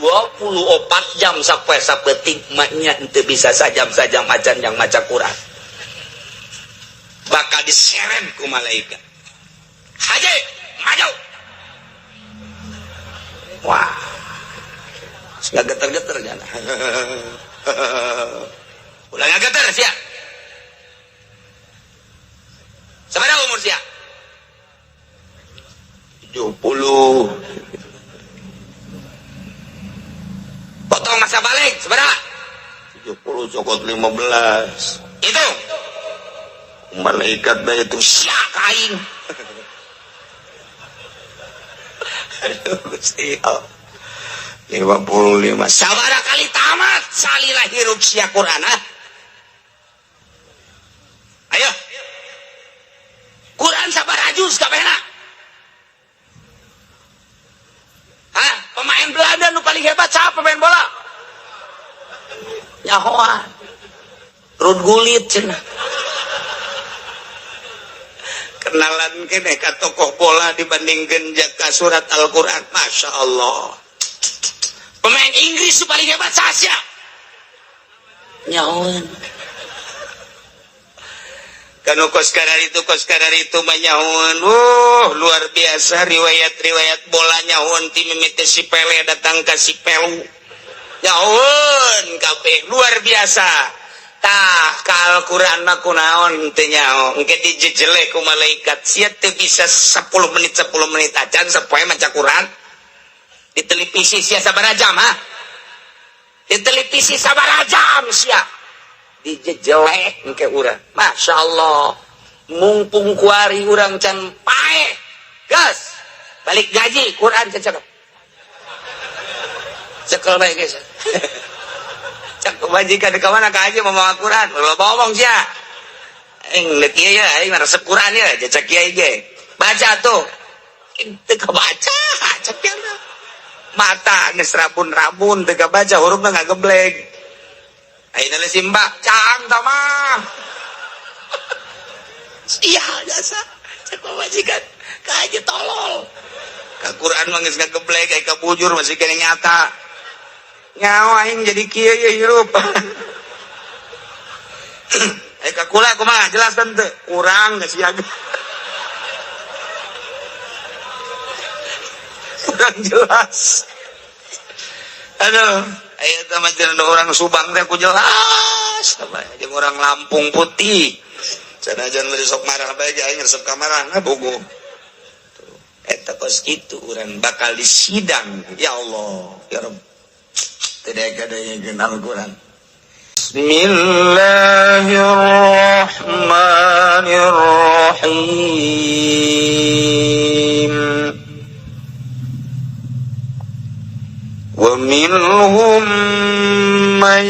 24 jam sampai sapetik maknya itu bisa sajam-sajam macan yang maca Quran bakal diseret ku malaikat. Haji maju. Wah nggak geter-geter jangan. Ulah nggak geter siap. Seberapa umur siap? 70. Potong masa balik seberapa? 70 cokot 15. Itu malaikat dah itu syak kain. Aduh Gusti Allah. 55 sabara kali tamat salilah hirup sia Quran ah. Ayo. Quran sabaraha juz kabehna? Hah? Pemain Belanda nu paling hebat siapa pemain bola? Nyahoan. Rud Gullit cenah. Kenalan kene ka tokoh bola dibandingkeun ka surat Al-Qur'an. Masya Allah. Pemain Inggris nu paling hebat Sasya. Nyahoan. Kanu koskarar itu menyahuan. Luar biasa riwayat bola nyahuan ti mimiti si Pele datang ke si Pelu nyahuan kabeh luar biasa tah ka Al-Quran mah kunaon teu nyaho engke dijejele ku malaikat sia teu bisa 10 menit acan sapoe maca Quran di televisi sia sabaraha jam ha di televisi sabaraha jam sia dijejelek engke urang. Masya Allah mumpung kuari urang can pae gas balik gaji Quran cecek cekel bae guys cek kebajikan ke mana ka aja mau Quran lo ngomong sia ing leuh kieu ya aing resep Quran ya cecek kieu ge baca tuh teu kabaca cek mata geus rabun-rabun teu kabaca hurufna ngageblek. Aina le simba cang tamah. Iya biasa. Cek majikan ka aja tolol. Ka Quran mah geus ngageblek aya ka bujur masih kene nyata. Nyaho aing jadi kieu ye hirup. Aya ka kula kumaha jelaskeun teu? Urang geus siaga. Kurang jelas. Aduh aya teh mah orang Subang teh ku jelas jeung orang Lampung putih sanajan mah sok marah bae aing resep ka marahna bogo eta kos kitu urang bakal disidang ya Allah ya Rabb teu daya-daya Al-Quran. Bismillahirrahmanirrahim. ومنهم من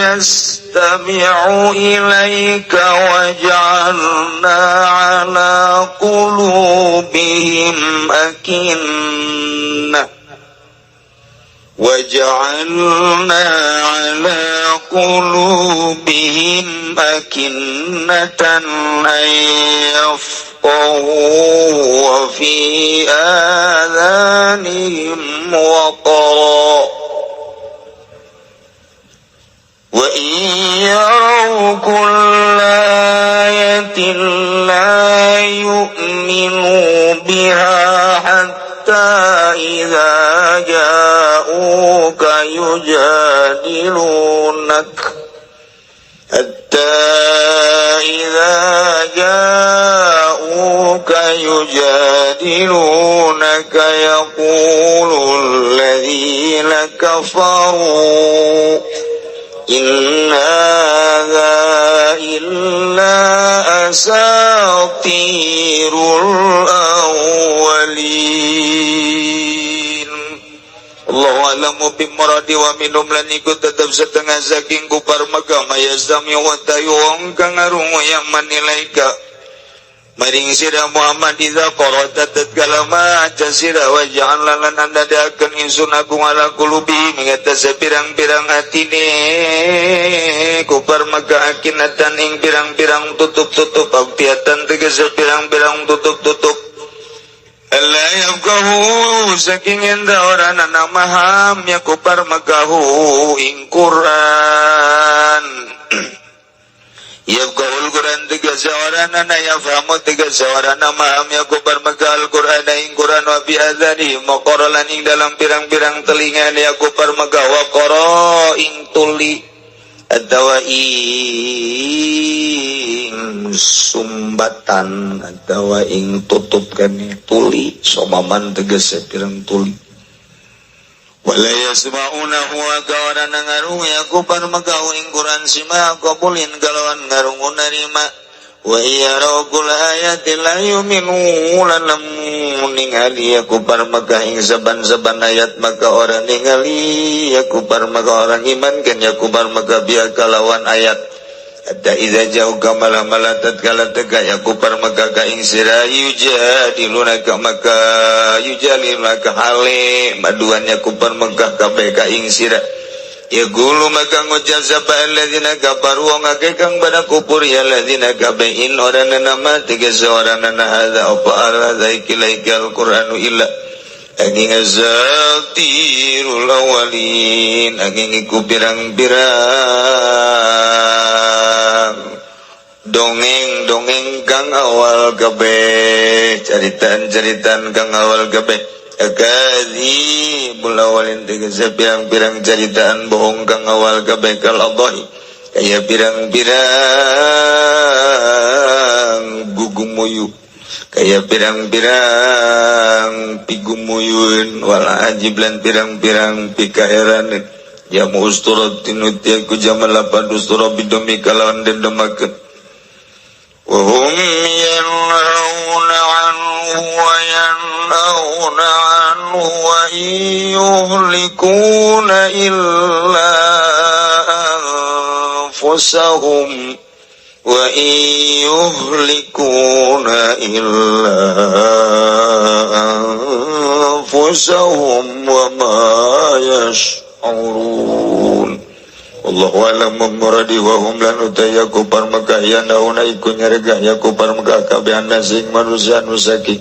يستمع إليك وجعلنا على قلوبهم أكنة أن يفقهوا وفي آذانهم وقرا وإن يروا كل آية لا يؤمنوا بها حتى إذا جاءوك يجادلونك يقول الذين كفروا إن هذا إلا أساطير الأولين. Allahu a'lamu bimuradi wa minhum lan ikut tetap setengah saking kupar magama yazami wa tayuang kang arungu yang manilaika maring sira Muhammad idza qara'ta tatkala maca sira wa ja'alna lan andadakeun insun agung ala qulubi mingata sapirang-pirang atine kupar maga akinatan ing pirang-pirang tutup-tutup abtiatan tegese pirang-pirang tutup-tutup la yafqahu saking enda orana namaham ya kupar magahu ing Quran yafqahul Quran tiga seorana na yafhamu tiga seorana maham ya kupar magal Quran ing Quran wa bi adzani maqaralan ing dalam pirang-pirang telinga ya kupar magawa qara ing tuli atawa ing sumbatan atawa ing tutup kani tuli somaman tegese pirang tuli wala yasma'unahu wa gawana ngarung ya kupar magaw ing Quran sima qabulin galawan ngarung narima wa iyara kul ayatin la yu'minu lanam ningali ya kupar magah ing saban-saban ayat maka orang ningali ya kupar magah orang iman kan ya kupar magah biya kalawan ayat hatta idza jauh kamala malatat kala tega ya kupar magah ka ing sira yujadilunaka maka yujalilunaka hale maduan ya kupar magah kabeh ka ing sira ya gulu maka ngucap sapa alladzina kafaru ngake kang pada kupur ya alladzina kabein orana nama tiga seorang nana hadza apa ala zaikilaikal qur'anu illa angin azatirul awalin angin iku pirang-pirang dongeng-dongeng kang awal kabeh caritaan-caritaan kang awal kabeh akadzi bulawalin tegese pirang-pirang caritaan bohong kang awal kabeh kal Allahi kaya pirang-pirang gugumuyu kaya pirang-pirang pigumuyun wala ajiblan pirang-pirang pikaheran ya musturat tinutia ku jamal lapan ustura bidomi kalawan dendomakeun wa hum yanhauna anhu wa yanhauna anhu wa yuhlikuna illa anfusahum wa yuhlikuna illa anfusahum wa ma yash'urun wallahu a'lam bimuradi wa hum lan utayaku parmaka yanauna iku nyarega yaku parmaka kabehan sing manusia nu saking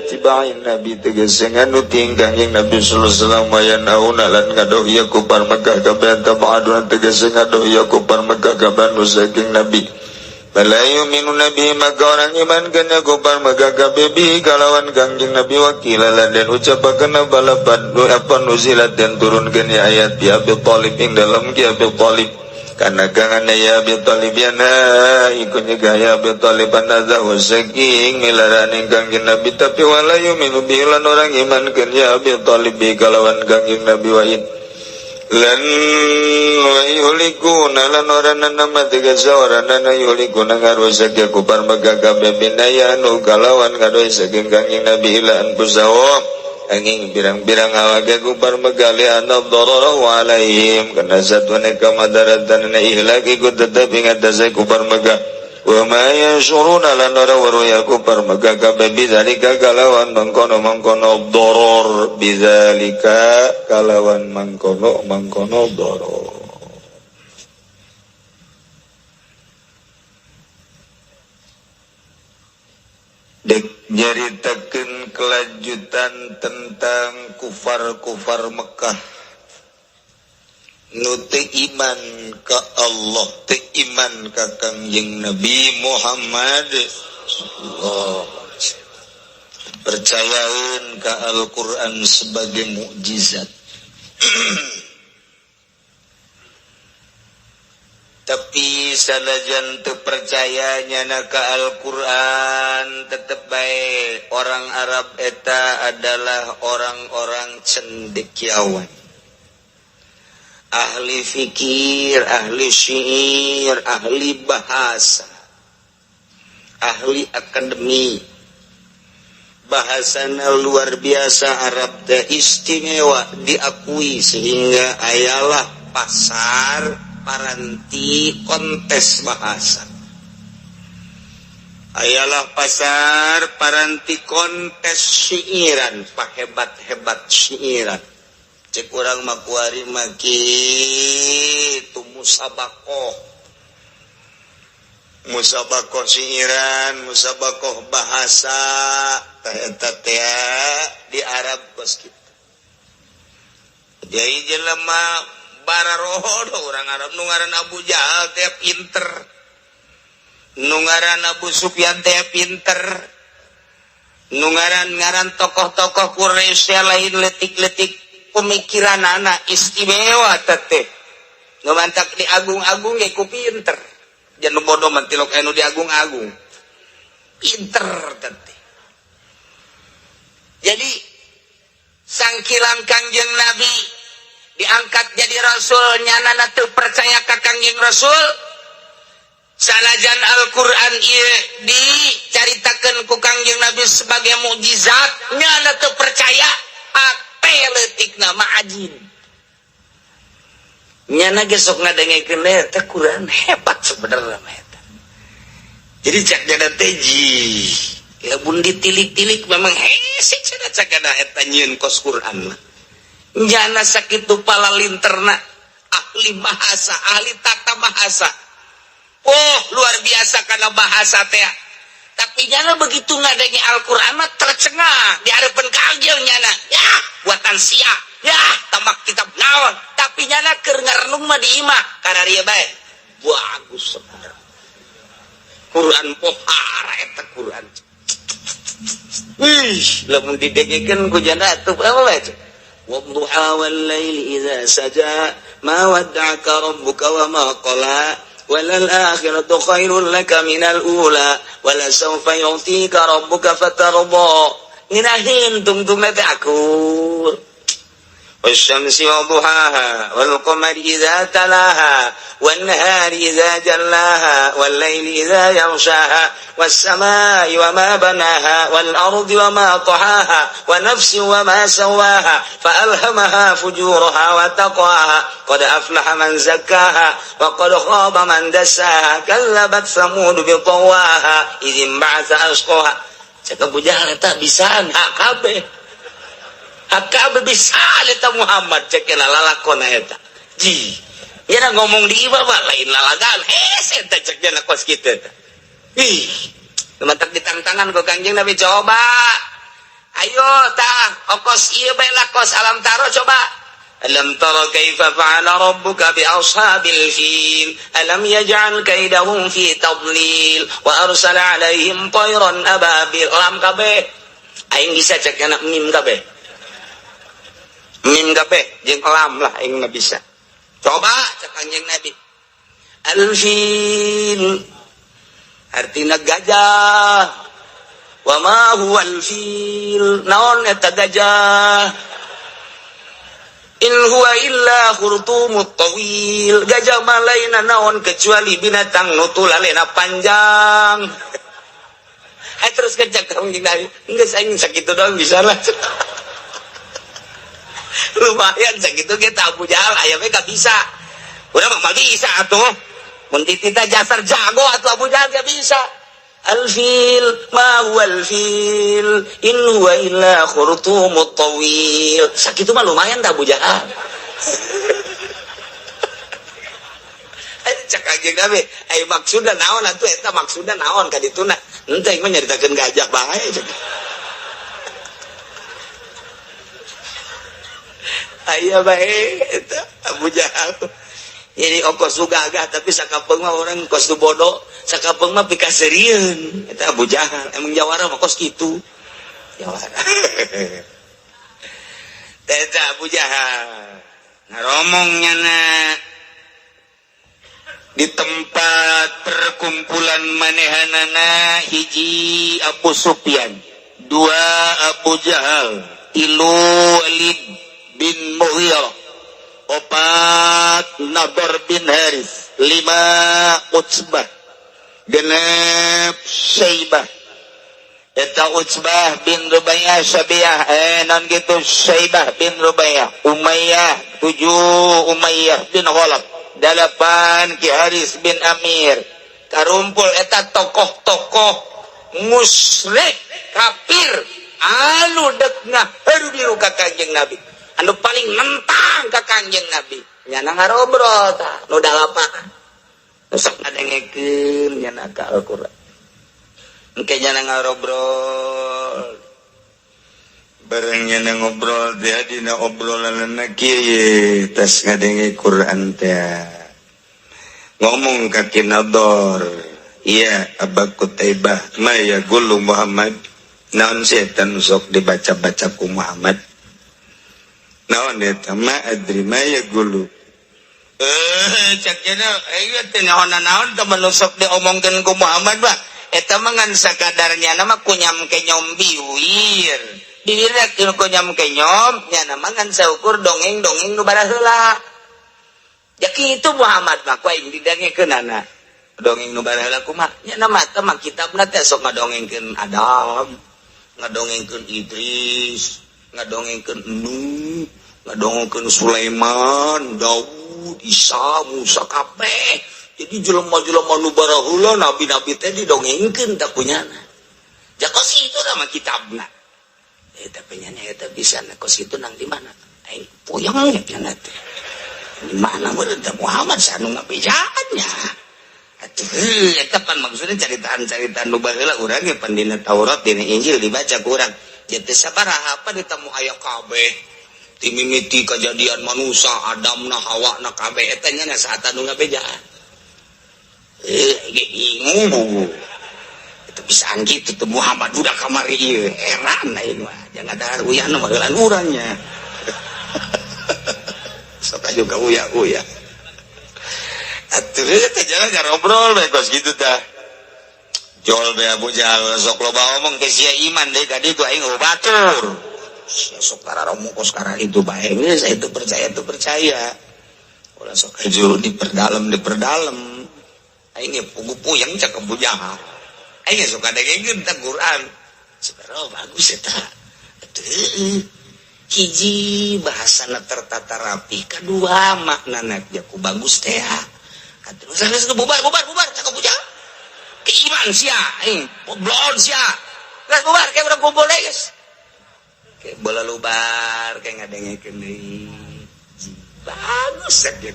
tibain nabi tegese nganuting kanjing nabi sallallahu alaihi wasallam yanauna lan ngadoh yaku parmaka kabehan tabaadun tegese ngadoh yaku parmaka kabehan nu saking nabi balayu minu nabi maka orang iman kanya kupar maka kabebi kalawan kangjeng nabi wakilalan dan ucapakan balapan apa nuzilat dan turunkan ya ayat ya Abi Talib ing dalam ya Abi Talib karena kangan ya Abi Talib yana ikunya gaya Abi Talib anazahu saking milaraning kangjeng nabi tapi walayu minu bilan orang iman kanya Abi Talib kalawan kangjeng nabi wa'in lan wa yulikuna lan orana nama tiga seorang nana yulikuna ngarusak ya kupar magaga bebinaya anu kalawan ngaruh saking kangjeng nabi ilaan pusawam angin birang-birang awak ya kupar magali anab dororo alaihim karena satu neka madaratan na ihlaki ku tetap ingat dasay kupar maga wa ma yasyuruna lan ora waru ya kupar magaga bebizalika kalawan mangkono doror bizalika kalawan mangkono doror dek nyaritakeun kelanjutan tentang kufar Mekah nu teu iman ka Allah teu iman ka kangjeng Nabi Muhammad sallallahu percayaeun ka Al-Qur'an sebagai mukjizat tapi salajan teu percayanya na ka Al-Qur'an tetep bae orang Arab eta adalah orang-orang cendekiawan ahli fikir, ahli syair, ahli bahasa, ahli akademi, bahasana luar biasa Arab teh istimewa diakui sehingga ayalah pasar paranti kontes bahasa. Ayalah pasar paranti kontes syairan, pahebat-hebat syairan. Cek urang makuari maki tu musabakoh musabakoh siiran, musabakoh bahasa, eta teh di Arab kos kitu. Jadi jelema bararoho orang Arab nu ngaran Abu Jahal teh pinter. Nu ngaran Abu Sufyan teh pinter. Nu ngaran tokoh-tokoh Quraisy lain letik-letik pemikiran anak istimewa teh. Nu mantak diagung-agung ge ku pinter. Jangan bodoh mantilok anu diagung-agung. Pinter teh. Jadi sangkilan Kangjeng Nabi diangkat jadi rasul nyana teu percaya ka Kangjeng Rasul. Sanajan Al-Qur'an ieu dicaritakeun ku Kangjeng Nabi sebagai mukjizat, nyana teu percaya ate leutikna ma'ajin. Nyana ge sok ngadengekeun teh Qur'an hebat sebenarnya eta. Jadi cak jana teh lamun ditilik-tilik memang hese cenah cakana eta nyieun kos Qur'an mah. Nyana sakitu palalinterna ahli bahasa, ahli tata bahasa. Oh, luar biasa karena bahasa teh. Tapi nyana begitu ngadengi Al-Qur'an mah tercengah di hareupeun Kangjeng nyana. Ya, buatan sia. Ya, tamak kitab naon. Tapi nyana keur ngarenung mah di imah kararieu bae. Bagus sebenarnya. Qur'an pohara eta Qur'an. Lamun didengekeun ku jana atuh apa itu? Wadduha wal laili idza saja ma wadda'aka rabbuka wa ma qala walal akhiratu khairul laka minal ula wala sawfa yu'tika rabbuka fatarda. Nginahin tungtung teh aku. Wasyamsi wadduhaha wal qamari idza talaha wan nahari idza jallaha wal laili idza yaghshaha والسماء وما بناها والأرض وما طحاها ونفس وما سواها فألهمها فجورها وتقواها قد أفلح من زكاها وقد خاب من دساها كذبت ثمود بطواها إذ انبعث أشقاها. Cek Abu Jahal tak bisa hakabe bisa eta Muhammad cek lalakona eta ji yana ngomong di imah lain lalagan hese eta cek jana kos kitu eta. Teman-teman ditantangkan ke Kangjeng Nabi coba. Ayo tah okos ieu bae lakos alam taro coba. Alam tara kaifa fa'ala rabbuka bi ashabil fil alam yaj'al kaidahum fi tadlil wa arsala 'alaihim tayran ababil. Lam kabeh aing bisa cek anak mim kabeh. Mim kabeh jeung lam lah aing mah bisa. Coba cek Kangjeng Nabi. Al-fil artina gajah. Wa ma huwal fil naon eta gajah. In huwa illa khurtumut tawil. Gajah mah lain naon kecuali binatang nu tulalena panjang. Terus kerja kamu gini geus aing sakitu doang bisa lah. Lumayan sakitu ge Abu Jahal aya we gak bisa. Urang mah bisa atuh. Mun ditita jasar jago atau Abu Jahal gak bisa. Al-fil ma huwal fil in huwa illa khurtumut tawil. Sakitu mah lumayan dah Abu Jahal. Cak Kangjeng Nabi, ai maksudna naon atuh eta maksudna naon ka dituna? Henteu mah nyaritakeun gajah bae. Aya bae eta Abu Jahal. Jadi ongkos tu gagah tapi sakapeung mah orang kos tu bodoh, sakapeung mah pikasirieun. Eta Abu Jahal emang jawara mah kos kitu. Jawara. Eta Abu Jahal. Ngaromongnya di tempat perkumpulan manehanana hiji Abu Sufyan, dua Abu Jahal, tilu Walid bin Mughirah, opat Nadhr bin Haris, lima Utsbah, genep Syaibah. Eta Utsbah bin Rubaiyah Syabiyah, non gitu Syaibah bin Rubaiyah, Umayyah, 7 Umayyah bin Khalaf, 8 Ki Haris bin Amir. Karumpul eta tokoh-tokoh musyrik kafir anu dekna haru ka Kangjeng Nabi. Anu paling nentang ka Kangjeng Nabi nyana ngarobrol tah nu 8 sok ngadengekeun nya ka Al-Qur'an engke nya ngarobrol bareng nya ngobrol dia dina obrolanna kieu tas ngadenge Quran teh ngomong ka Kinador iya Aba Kutaibah maya gulu Muhammad naon setan sok dibaca-baca ku Muhammad naon eta ma adri maya gulu cak cenah ayo teh naon teh menusok diomongkeun ku Muhammad bah eta mah ngan sakadarnya nama kunyam kenyom biwir diwirak kunyam kenyom nya nama ngan saukur dongeng-dongeng nu baraheula ya kitu Muhammad mah ku aing didangekeunana dongeng nu baraheula kumaha nya nama teh mah kitabna teh sok ngadongengkeun Adam ngadongengkeun Idris ngadongengkeun Nuh ngadongengkeun Sulaiman Daud Isa Musa kabeh jadi jelema-jelema nu baraheula nabi-nabi teh didongengkeun teh kunyana jakos itu nama kitabna eta penyana eta bisa kos itu nang di mana aing puyeng nya teh di mana meureun teh Muhammad sanu ngabejaannya atuh eta pan maksudna caritaan-caritaan nu baheula urang ge pan dina Taurat dina Injil dibaca ku urang teu sabaraha apa ditemu aya kabeh timimiti kejadian manusia Adamna Hawana kabeh eta nya saat anu ngabejaan bingung itu bisaan gitu tuh Muhammad udah kamari ieu heran aing mah jangan ada uyan mah heulan urangnya sok juga uya atuh teh jalan ngobrol bae kos gitu tah jol be Abu Jahal sok loba omong ke sia iman deui ka ditu aing batur sok tararomo kos karena itu bae geus itu percaya ulah sok aju diperdalam aing pugu-puyeng cak Abu Jahal aing sok ngadengekeun teh Quran sebenarnya bagus eta atuh hiji bahasana tertata rapi kadua maknana jaku bagus teh atuh geus bubar cak Abu Jahal ke iman sia aing blon sia geus bubar ke urang kumpul deui geus ke bola lubar ke ngadengekeun deui bagus saja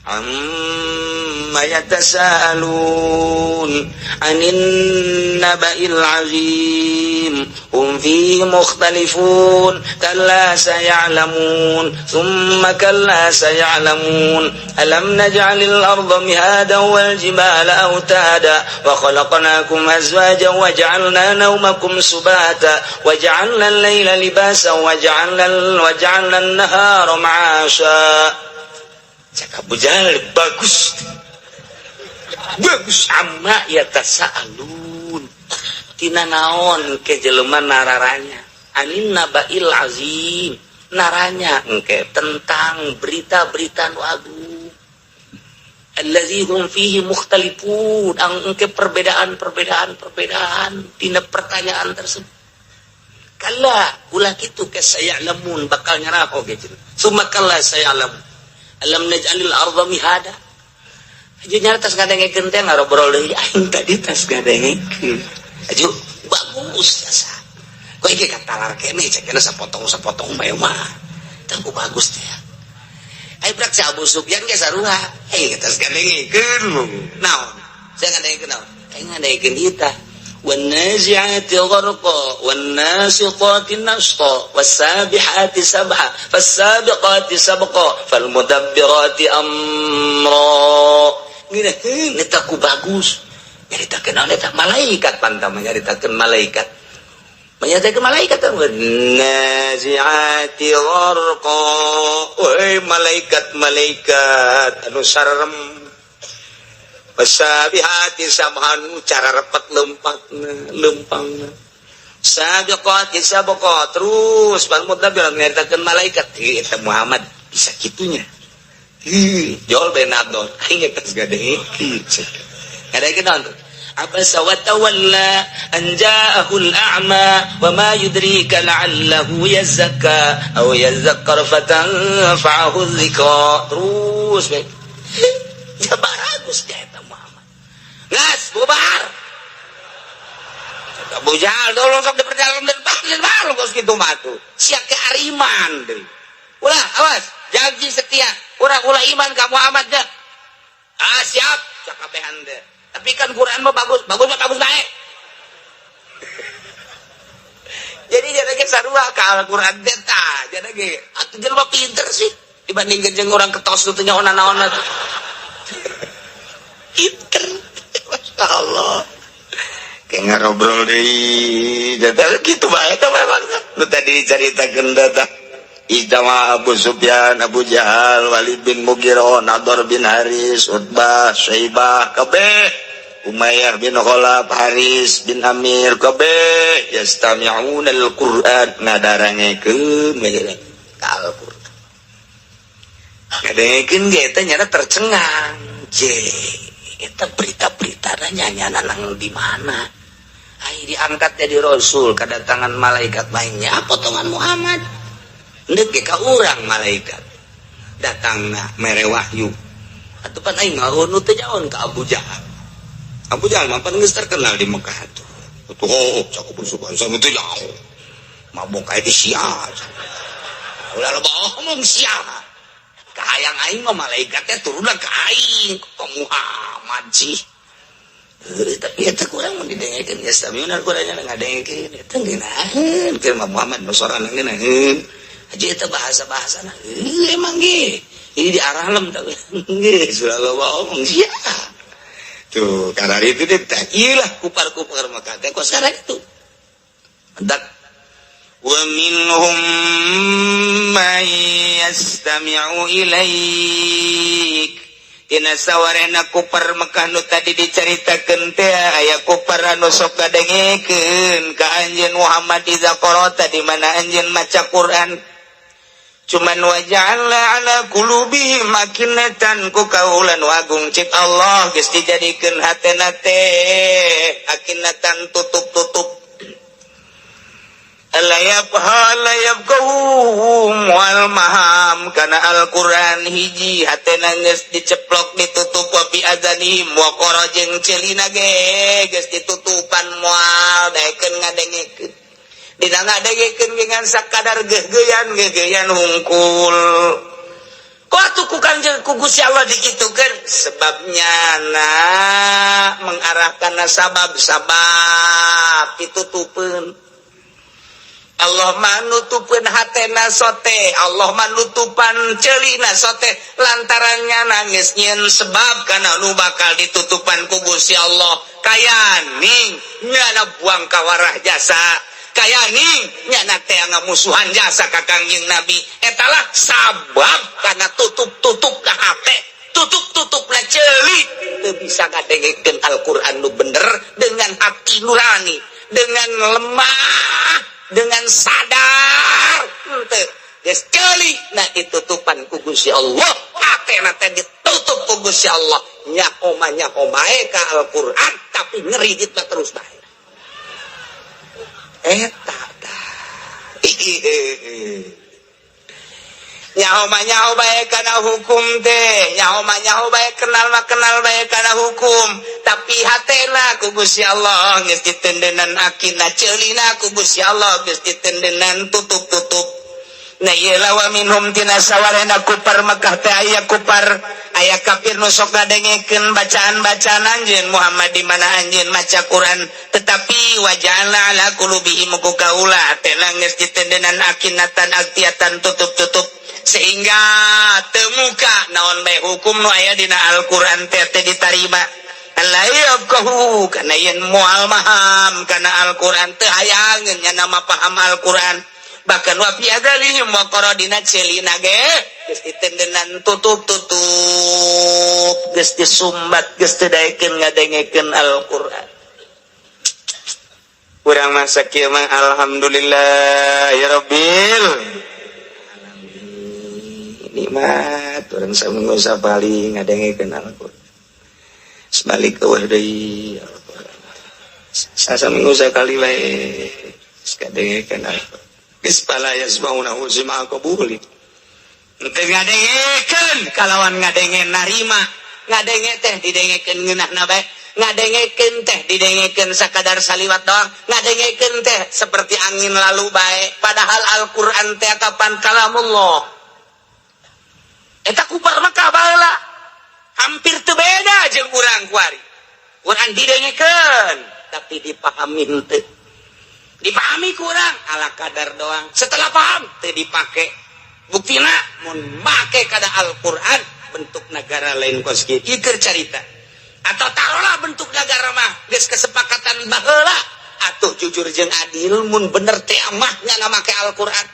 amma yatasaalun anin naba'il azim hum fihi mukhtalifun kalla saya'lamun thumma kalla saya'lamun alam naj'alil arda mihadan wal jibala awtada wa khalaqnakum azwajan wa ja'alna nawmakum subata wa ja'alna al-layla libasan wa ja'alna an-nahara ma'asha cak Abu Jahal bagus amma yatasaalun tina naon ke jelema nararanya anin naba'il azim naranya engke tentang berita-berita nu agung allazi hum fihi mukhtalifun engke perbedaan tina pertanyaan tersebut kala ulah kitu ke sayalamun bakal nyaraho gitu summa kala sayalamun alam naj'alil arda mihada aju nyara tas ngadengekeun teh ngarobrol deui aing tadi tas ngadengekeun aju bagus asa kok ieu katalar keneh cenah sapotong bae mah teu bagus teh ai brak sa Abu Sufyan ge saruha ai tas ngadengekeun naon saya ngadengekeun naon aing ngadengekeun ieu tah والنازعات غرقا والناشطات نشطا والسابحات سبحا فالسابقات سبقا فالمدبرات أمرا neta ku bagus nyaritakeun eta malaikat pantama nyaritakeun malaikat menyatakeun malaikat naziati gharqa wahai malaikat anu sarem Wasabihati sabhanu cara repet lempangna sabiqati sabqa terus bal mudabir nyaritakeun malaikat eta Muhammad bisa kitunya jol benador aing geus gadegeun ngadegeun naon abasa wa tawalla an ja'ahul a'ma wa ma yudrika la'allahu yazakka aw yazakkar fatanfa'ahu dzikra terus ya bagus dia eta Muhammad gas bubar Abu Jahal dulu sok diperdalam dan baru kos kitu mah tuh sia ke ariman deui ulah awas janji setia urang ulah iman ka Muhammad dah siap cakabehan teh. Tapi kan Quran mah bagus baik. Jadi jadinya sarua ka Al-Quran teh tah, jadinya atuh jelema pinter sih dibandingkeun jeung urang ketos teh nyaho naon atuh. Pinter. Masyaallah. Kayak ngarobrol deui, jadinya kitu bae tah memang. Nu tadi dicaritakeun tah. Ijama Abu Sufyan, Abu Jahal, Walid bin Mughirah, Nadhr bin Haris, Utbah, Syaibah, kabeh Umayyah bin Khalaf, Haris bin Amir, kabeh yastami'una al-Qur'an, ngadarangekeun ka Al-Qur'an. Ngadengekeun ge eta nyana tercengang. Eta berita-berita nyanyana nang di mana? Ai diangkat jadi rasul, kedatangan malaikat mainnya potongan Muhammad. Ndek ge ka urang malaikat datangna mere wahyu atuh pan aing ngaun nu teh jaon ka Abu Jahal. Abu Jahal mah pan geus terkenal di Mekah atuh. Atuh cakup sukan sama teh jauh. Mabok aya di sia. Ulah loba omong sia. Kahayang aing mah malaikat teh turunna ka aing ka Muhammad sih. Tapi eta kurang mun didengekeun geus samiuna Qur'annya ngadengekeun eta ngeunaheun keur Muhammad nu sorana ngeunaheun. Aja itu bahasa-bahasa emang ge ini diaralem tapi ge surah omong sia tuh karena itu deh iyalah kupar-kupar maka teh kok sekarang itu hendak wa minhum may yastami'u ilaik dina sawarena kupar Mekah nu tadi dicaritakeun teh aya kupar anu sok kadengekeun ka anjeun Muhammad iza qara'ta di mana anjeun maca Quran. Cuman waja'ala ala qulubihim akinatan ku kaulan wagung cik Allah geus dijadikeun hatena teh akinatan tutup-tutup alayabqahum wal maham kana Al-Qur'an hiji hatena geus diceplok ditutup wa bi adzanihim wa qarajeng celina ge geus ditutupan moal daekeun ngadengekeun dina ngadengekeun dengan sakadar gegeyan hungkul. Kok atuh ku Kanjeng ku Gusti Allah dikitukeun sebabnya mengarahkan sabab ditutupeun. Allah manutupeun hatena sote, Allah manutupan ceulina sote lantarannya nangis nyeun sebab kana nu bakal ditutupan ku Gusti Allah. Kayaning nyana buang kawarah jasa. Kaya nih nyana teh ngamusuhan jasa ka Kangjeng Nabi etalah sabab karena tutup ka hate tutup na ceuli teu bisa ngadengekeun Al-Qur'an nu bener dengan hati nurani dengan lemah dengan sadar teu geus ceuli na ditutupan ku Gusti Allah hatena teh ditutup ku Gusti Allah nyaho bae ka Al-Qur'an tapi ngerijitna terus bae eta nyaho bae kana hukum teh nyaho bae kenal bae kana hukum tapi hatena ku Gusti Allah geus ditendenan akina ceulina ku Gusti Allah geus ditendenan tutup na ieu lawa minhum tina sawarena kupar Mekah teh aya kupar aya kafir nu sok ngadengekeun bacaan-bacaan anjeun Muhammad di mana anjeun maca Quran tetapi waja'alna ala qulubihim ku kaula tena geus ditendenan akinatan aktiatan tutup sehingga teu muka naon bae hukum nu aya dina Al-Qur'an teh ditarima alayabqahu kana yen moal maham kana Al-Qur'an teu hayangeun nya nama paham Al-Qur'an bahkan wa fi adzalihim wa qaradina celina ge geus ditendenan tutup geus disumbat geus teu daekeun ngadengekeun Al-Qur'an. Urang mah sakieu mah alhamdulillah ya rabbil nikmat urang saminggu sapali ngadengekeun Al-Qur'an. Sebalik eueuh deui Al-Qur'an. Sasaminggu sakali wae ngadengekeun Al-Qur'an. Ispalaya subhanahu wa qabuli. Teu ngadengekeun kalawan ngadenge narima, ngadenge teh didengekeun ngeunahna bae, ngadengekeun teh didengekeun sakadar saliwat doang, ngadengekeun teh seperti angin lalu bae. Padahal Al-Qur'an teh kapan kalamullah. Eta kupar Mekah baheula. hampir teu beda jeung urang kuari. Urang didengekeun tapi dipahami henteu. Dipahami kurang ala kadar doang. Setelah paham teu dipake. Buktina mun make kada Al-Qur'an bentuk negara lain kos kieu. Ieu keur carita. Atau taruhlah bentuk negara mah geus kesepakatan baheula atuh jujur jeung adil mun bener teh mah nya make Al-Qur'an.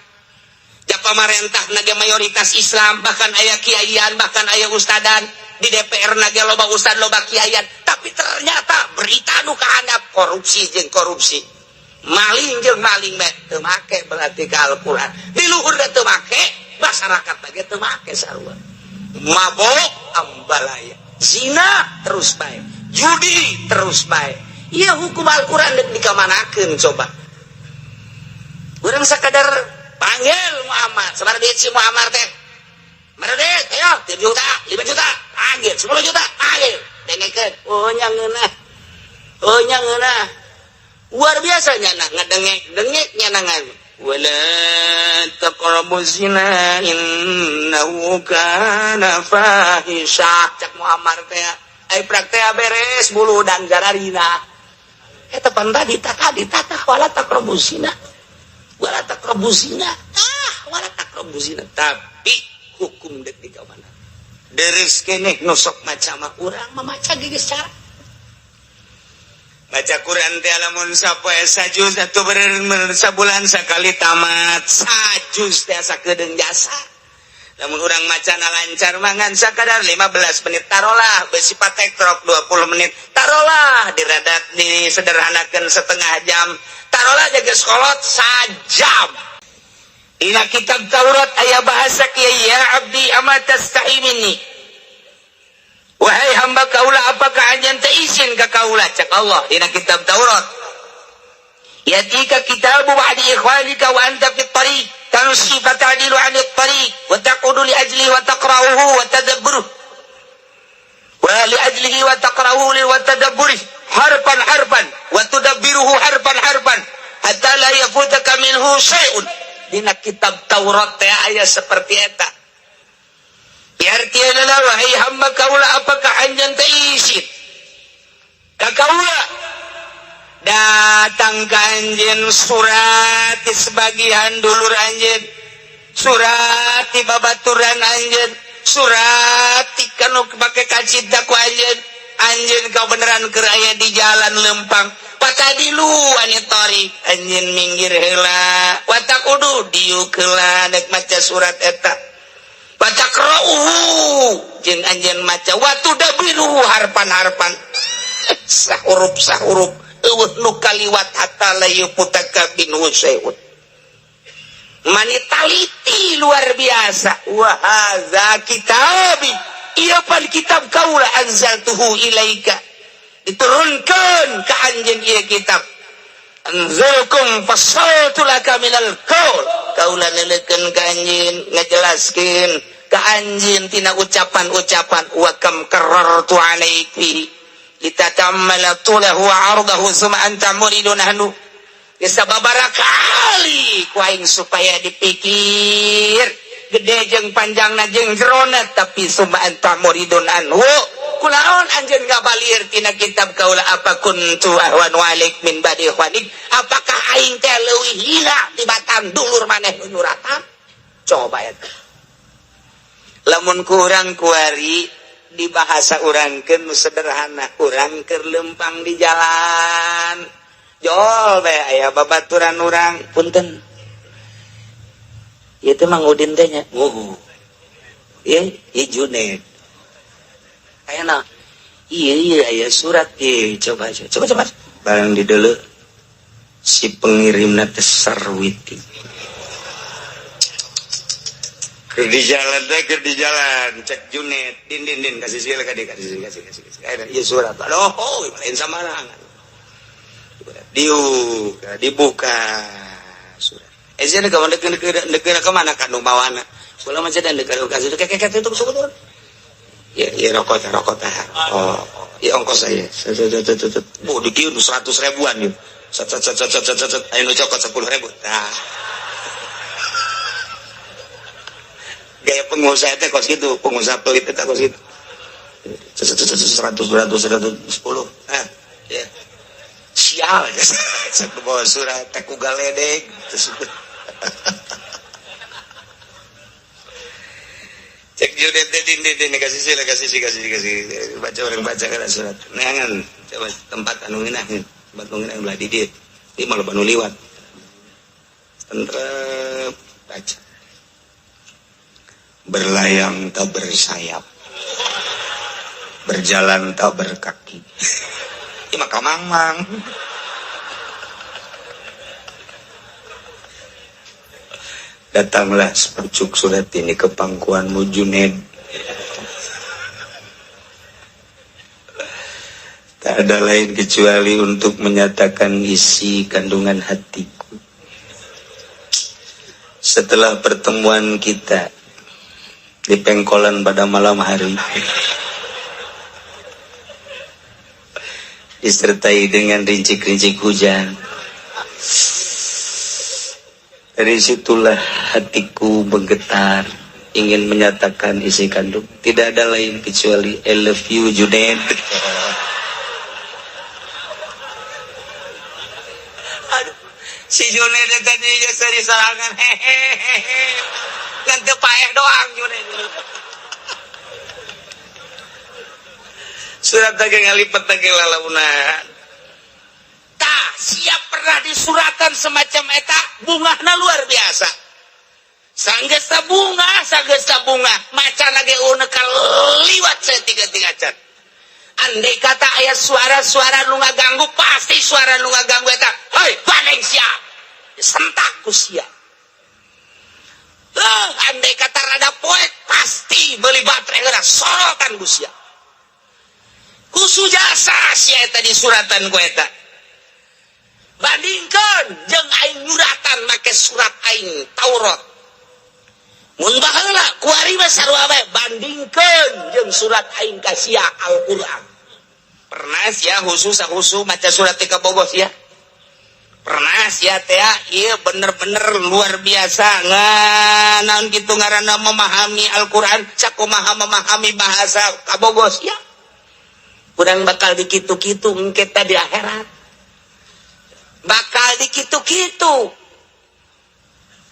Ja pamarentah naga mayoritas Islam, bahkan aya kiaian, bahkan aya ustadan di DPR naga loba ustad loba kiaian, tapi ternyata berita nu kahandap korupsi jeung korupsi. Maling jeung maling mah teu make berarti ka Al-Qur'an. Di luhur teu make, masyarakat lagi teu make sarua. Mabok ambalaya, zina terus bae, judi terus bae. Iya hukum Al-Qur'an dikamanakeun coba. Urang sakadar panggil Muhammad, sebar duit si Muhammad teh. Mana duit? Ayo, 3 juta, 5 juta, panggil, 10 juta, panggil. Dengekeun, oh nya ngeunah. Oh nya ngeunah. Luar biasa nya nah ngedengek nya nangan. Wala taqrabuz zina innahu kana fahisha. Cak Muhammad teh, ai praktek beres bulu dan jararina. Eta pantah ditata wala taqrabuz zina. Wala taqrabuz zina. Wala taqrabuz zina. Tapi hukum deuk di mana? Deres keneh nu sok maca mah urang mamaca geus cara. Baca Quran teh lamun sapoe sajuz atuh bener sabulan sakali tamat. Sajuz teh sakedeung jasa. Lamun urang macana lancar mangan sakadar 15 menit tarolah bersifat tekrok 20 menit. Tarolah diradat disederhanakeun setengah jam. Tarolah jaga sekolot sajam. Dina kitab Taurat aya bahasa kieu ya abdi amatastahi minni. Wahai hamba kaula apakah anjeun teu izin ka kaula cak Allah dina kitab Taurat. Yatika kitabu ba'di ikhwanika wa anta fit tariq tansi fatadilu 'anil tariq wa taqudu li ajlihi wa taqra'uhu wa tadabburuhu. Wa li ajlihi wa taqra'uhu wa tadabburuhu harfan wa tudabbiruhu harfan hatta la yafutaka minhu syai'un. Dina kitab Taurat teh aya seperti eta. Artinya adalah wahai hamba kaula apakah anjeun teu izin ka kaula datang ka anjeun surat di sebagian dulur anjeun, surat di babaturan anjeun, surat di kanu make kacita ku anjeun kau beneran keur aya di jalan lempang patadilu anu tori anjeun minggir heula watakudu diuk heula dek maca surat eta. Watakra'uhu jeung anjeun maca wa tudabbiruhu harpan sahuruf eueuh nu kaliwat hatta la yuputaka binhu syai'un. Manitaliti luar biasa. Wa hadza kitabi, ieu pan kitab kaula anzaltuhu ilaika, diturunkeun ka anjeun ieu kitab. Anzalkum fasaltu laka minal qaul, kaula neulekeun ka anjeun ngajelaskeun ka anjeun tina ucapan-ucapan wa kam karartu alaiki litatammala tulahu wa 'ardahu summa anta muridun anhu. Sababaraha kali ku aing supaya dipikir gede jeung panjangna jeung jerona tapi summa anta muridun anhu. Kunaon anjeun ngabalir tina kitab kaula apa kuntu ahwan walik min badi ikhwanik, apakah aing teh leuwih hina tibatan dulur maneh nyuratan? Coba eta. Lamun kurang kuari di bahasa urangkeun nu sederhana, urang keur lempang di jalan. Jol bae aya babaturan urang, punten. Ieu teh Mang Udin teh nya. Ieu Junaid. Ayeuna iya aya surat coba barang di deuleu si pengirimna teh sarwiti keur di jalan cek Junaid din kasih sila ka kasih ayeuna ieu surat aduh lain samarangan dibuka surat ejana ka deukeun ka mana ka nu bawana kula mah cedan deukeun ka surat kek itu surat. Ya rokok teh. Oh, ya ongkos saya. Bu dikieu 100 ribuan yeuh. Set aya nu cokot 10.000. Tah. Gaya pengusaha teh kos kitu, pengusaha pelit teh kos kitu. 100 110 ya sial satu bawa surat aku galedeg cek judet din kasih baca orang baca kan surat neangan coba tempat anu ngeunah tempat ngeunah belah di dieu di malah banu liwat tentrep baca berlayang tak bersayap berjalan tak berkaki ini mah kamang-mang datanglah sepucuk surat ini ke pangkuanmu Junaid tak ada lain kecuali untuk menyatakan isi kandungan hatiku setelah pertemuan kita di pengkolan pada malam hari disertai dengan rincik-rincik hujan. Dari situlah hatiku bergetar ingin menyatakan isi kandung. Tidak ada lain kecuali I love you Junaid. Aduh, si Junaid tadi jasa disarangan hehehe nganti paeh doang Junaid. Surat dagang ngalipat dagang lalaunan. Tah, siap pernah disuratan semacam eta, bungahna luar biasa. Sanggesta bunga, macana ge unekal liwat seutiga-tiga can. Andai kata aya suara-suara nu ngaganggu, pasti suara nu ngaganggu eta. Hei, bandeng sia. Sentak ku sia. Andai kata rada poek, pasti meuli baterai geura sorotan ku sia. Kusu jasa sia eta di suratan ku eta. Bandingkeun jeung aing nyuratan make surat aing Taurat. Mun baheula ku ari mah sarua bae bandingkeun jeung surat aing ka sia Al-Qur'an. Pernah sia husu maca surat ti ka bogoh sia. Pernah sia teh ieu bener-bener luar biasa naon kitu ngaranna memahami Al-Qur'an sakumaha memahami bahasa ka bogoh sia. Urang bakal dikitu-kitu engke teh di akhirat. Bakal dikitu-kitu.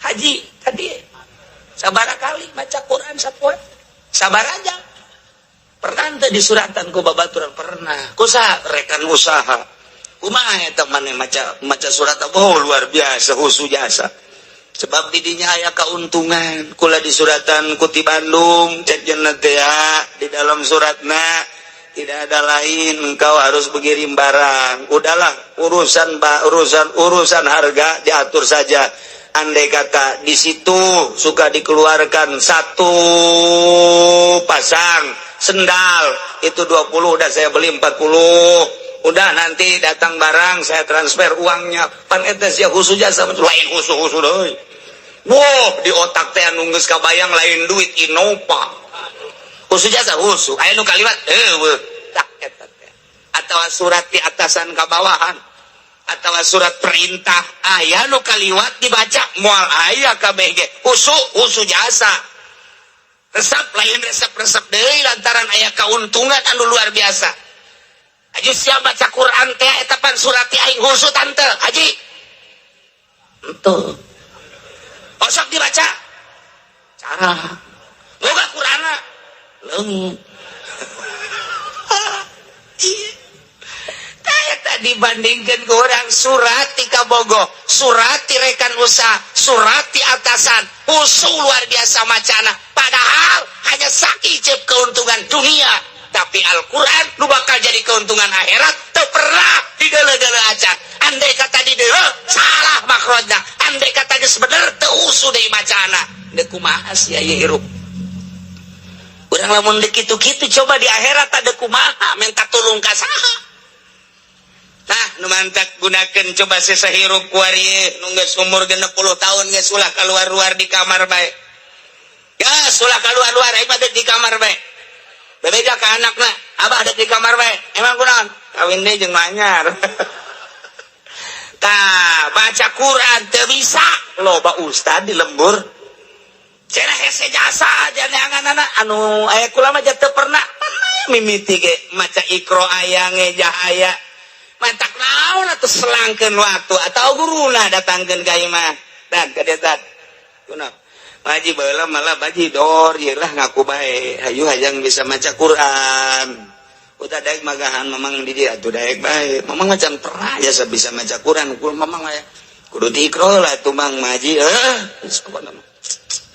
Haji tadi sabaraha kali maca Quran sapoe? Sabar aja. Pernah teh disuratan ku babaturan pernah. Kusaha rekan usaha. Kumaha eta maneh maca surat oh luar biasa husu jasa. Sebab di dinya aya kauntungan. Kula disuratan ku ti Bandung cenah teh di dalam suratna tidak ada lain engkau harus mengirim barang. Udahlah urusan harga diatur saja. Andai kata di situ suka dikeluarkan satu pasang sendal itu 20 udah saya beli 40. Udah nanti datang barang saya transfer uangnya. Pan eta sia husu jasa lain husu deui. Woh di otak teh anu geus kabayang lain duit Innova. Husu jasa husu aya nu kaliwat tak eta teh atawa surat di atasan ka bawahan atawa surat perintah aya nu kaliwat dibaca moal aya kabeh ge husu jasa resep lain resep deui lantaran aya kauntungan anu luar biasa. Haji sia baca Quran teh eta pan surat ti aing husu tante haji henteu osok dibaca cara boga Qur'ana leungit. Tadi dibandingkan ke orang surat ti kabogoh, surat ti rekan usaha, surat ti atasan, usul luar biasa macana. Padahal hanya sakicep keuntungan dunia, tapi Al-Quran lu bakal jadi keuntungan akhirat. Teu pernah didele-dele acan. Andai kata didele salah makrotna, andai kata geus bener teu usul deui macana. Deuk kumaha sia ieu hirup. Urang lamun kitu-kitu coba di akhirat ada kumaha minta tulung ka saha. Nah, nu mantak gunakeun coba sesahirup ku ari nu geus umur 60 tahun geus ulah kaluar-luar di kamar bae. Ya, ulah kaluar-luar aing mah di kamar bae. Bebeda ka anakna, abah ada di kamar bae. Emang kunaon? Kawin deui jeung manyar. Tah, baca Quran teu bisa. Loba ustad di lembur. Cenah hese jasa jangan anak anu aya kula mah teu pernah mimiti ge maca ikro aya ngejah aya mantak naon atuh selangkeun waktu atau guruna datangkeun ka imah dan kadetat kunaon Baji baheula malah baji dor ieu lah ngaku bae hayu hayang bisa maca Quran udah daek magahan mamang di dieu atuh daek bae mamang macan pernah ya bisa maca Quran kul mamang aya kudu diikro lah tuh mang maji sabana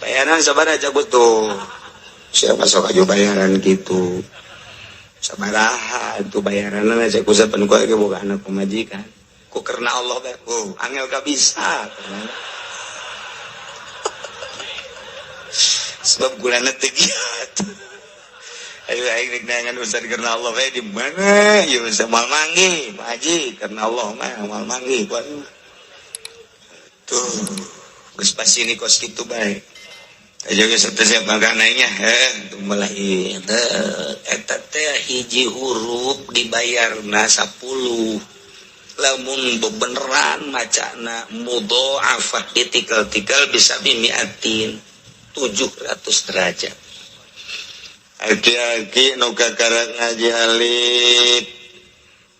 bayaran sabaraha cabut tuh siapa sok aju bayaran gitu sabaraha tuh bayaran cek usapan ku ge boga anak pemajikan ku karena Allah teh angel ka bisa sebab gulana teu giat ayo aing rek nangan usaha karena Allah bae di mana ieu mal manggi haji karena Allah mah mal manggi tuh geus pasti ni kos kitu bae aja geus teh siap makanannya untuk mulai eta teh hiji huruf dibayarna 10 lamun bebeneran macana mudhoafah ditikal-tikal bisa bimiatin 700 derajat aki-aki nu kakarak ngaji alif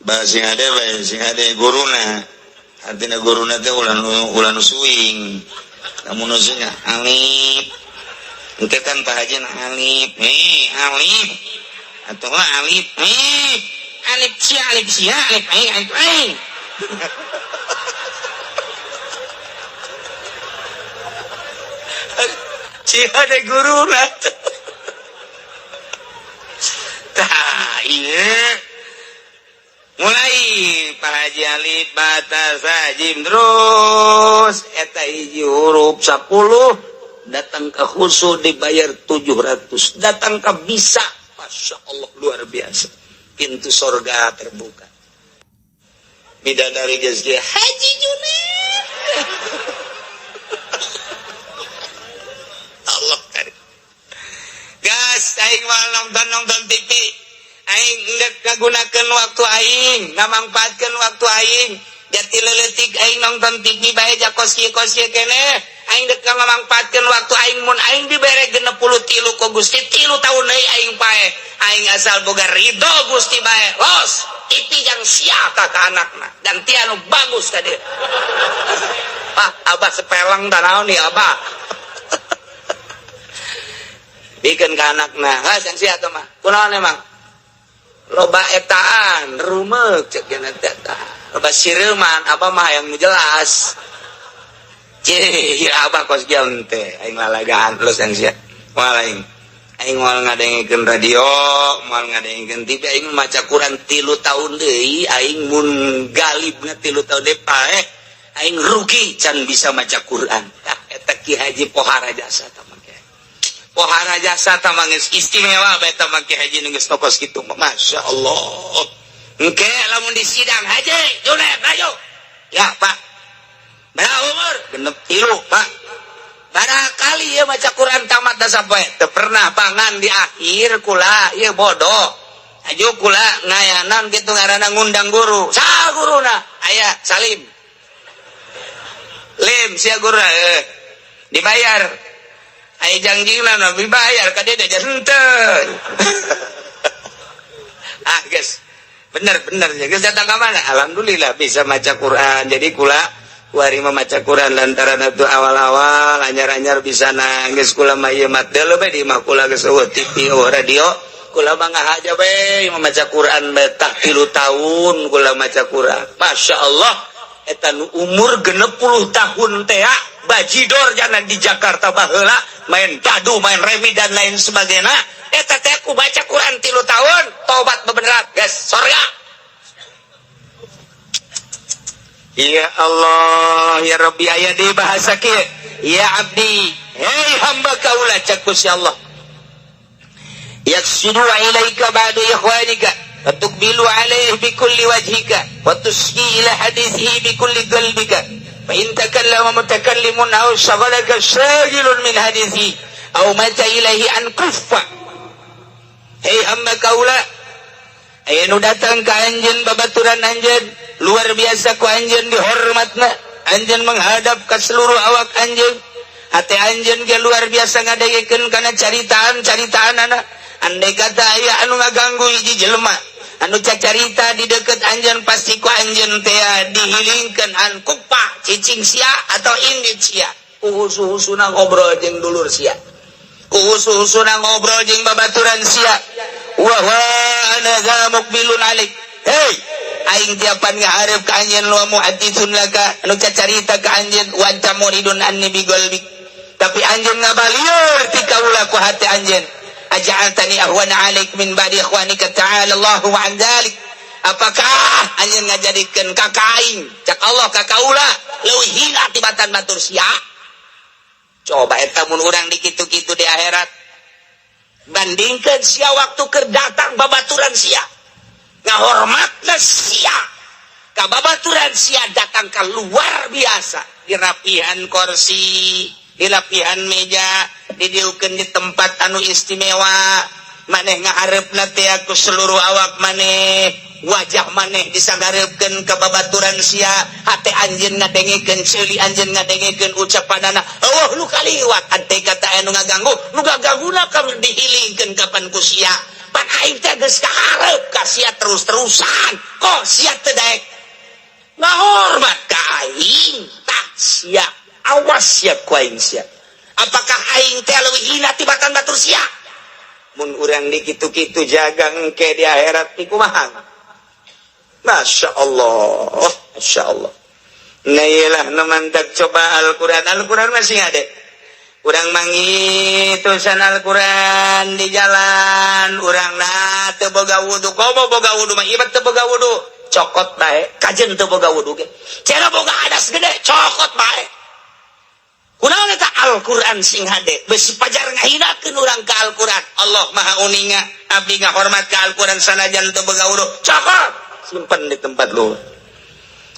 bahasa sing ade guruna artina guruna teh ulah suing lamun nu suing alif engke kan Pak Haji alif alif atau alif alif sia alif ada guru lah tah iya mulai Pak Haji alif batas hajim terus eta hiji huruf 10 datang ke khusus dibayar 700 datang ke bisa Masya Allah luar biasa pintu sorga terbuka bidadari geus Haji Junaid Allah karim gas aing mal nonton TV aing ngeuk ngagunakeun waktu aing ngamangpaatkeun waktu aing jati leuletik aing nonton TV bae jakos kieu keneh aing dek ngamangpaatkeun waktu aing mun aing dibere 63 ku Gusti 3 tahun deui aing pae aing asal boga ridho Gusti bae los TV yang sia ka anakna dan tianu bagus ka dieu abah sepeleng da naon nih abah bikin ke anakna yang sia teh mah kunaon emang loba etaan rumeuk cek gana eta loba sireuman apa mah yang jelas ya abah kos jaun teh aing lalagaan terus yang sia moal aing moal ngadengikeun radio moal ngadengikeun TV aing maca Quran 3 tahun deui aing mun galibna 3 tahun deui pae aing rugi can bisa maca Quran eta Ki Haji Pohara Jasa tah Pohara Jasa tamang istimewa bae tamang Ki Haji nu geus tokos kitu Masya Allah engke lamun di sidang Haji Junaid ayo ya Pak berapa umur genep 3 Pak barangkali ya maca Quran tamat da sampai teu pernah pangan di akhir kula ieu bodoh aju kula ngayanan kitu ngaranna ngundang guru sa guruna aya Salim lim sia guru dibayar ai jangjina na dibayar ka dia aja henteu guys bener ya geus datang ka mana alhamdulillah bisa maca Quran jadi kula wari maca Quran lantaran atuh awal-awal anyar-anyar bisa nangis kula mah ieu mat deuleu bae di mah kula geus eueuh TV radio kula mah ngahaja bae maca Quran betah 3 tahun kula maca Quran Masya Allah eta nu umur 60 tahun teh bajidor jalan di Jakarta baheula main dadu main remi dan lain sebagainya eta teh aku baca Quran 3 tahun tobat bebeneran guys sorga ya Allah ya Rabbi aya di bahasa kieu ya abdi hei hamba kaula cakus ya Allah yaksidu ilaika ba'du ikhwanika fatukbilu alaihi bikulli wajhika wa tusgi ila hadithihi bikulli qalbika fa in takallama mutakallimun aw shaghalaka shagilun min hadithi aw mata ilaihi an kuffa hei hamba kaula aya nu datang ka anjeun babaturan anjeun luar biasa ku anjeun dihormatna anjeun menghadap ka seluruh awak anjeun hate anjeun ge luar biasa ngadengkeun kana caritaan-caritaanana andai kata aya anu ngaganggu hiji jelema anu cacarita di deket anjeun pasti ku anjeun teh dihilingkeun an kupa cicing sia atau indit sia usus-usuna ngobrol jeung dulur sia usus-usuna ngobrol jeung babaturan sia wa ana zamukbilun alik hei aing tiapan ngaharep ka anjeun lu muhadditsun laka anu cacarita ka anjeun wa tamuridun anni bigolbi tapi anjeun ngabalieur ti kaula ku hati anjeun aj'altani ahwana alaik min ba'di ikhwanika ta'ala Allahu an dzalik apakah anjeun ngajadikeun ka aing cak Allah ka kaula leuwih hina tibatan batur sia coba eta mun urang dikitu-kitu di akhirat bandingkeun sia waktu keur datang babaturan sia ngahormatna sia ka babaturan sia datang ka luar biasa di rapihan kursi di lapihan meja didieukeun di tempat anu istimewa maneh ngaharepna teh aku seluruh awak maneh wajah maneh disanggarepkeun ka babaturan sia hate anjeun ngadengekeun ceuli anjeun ngadengekeun ucapanana Allah lu kaliwat ante kata anu ngaganggu nu gaganguna ka dihilingkeun kapan ku sia pan aing teh geus kaharep ka sia terus-terusan kok sia teu daek ngahormat ka aing tah sia awas sia ku aing sia apakah aing teh leuwih hina tibatan batur sia mun urang dikitu-kitu jaga engke di akhirat ti kumaha Masya Allah nah iyalah numantak coba Al-Quran masih ada urang mangi tulisan Al-Quran di jalan urang na teu boga wudu komo boga wudu mah ibarat teu boga wudu cokot bae kajen teu boga wudu ge cenah boga adas gede cokot bae kunaon eta Al-Quran sing hade besi pajar ngahinakeun urang ka Al-Quran Allah maha uninga abdi ngahormat ka Al-Quran sanajan teu boga wudu cokot simpen di tempat lu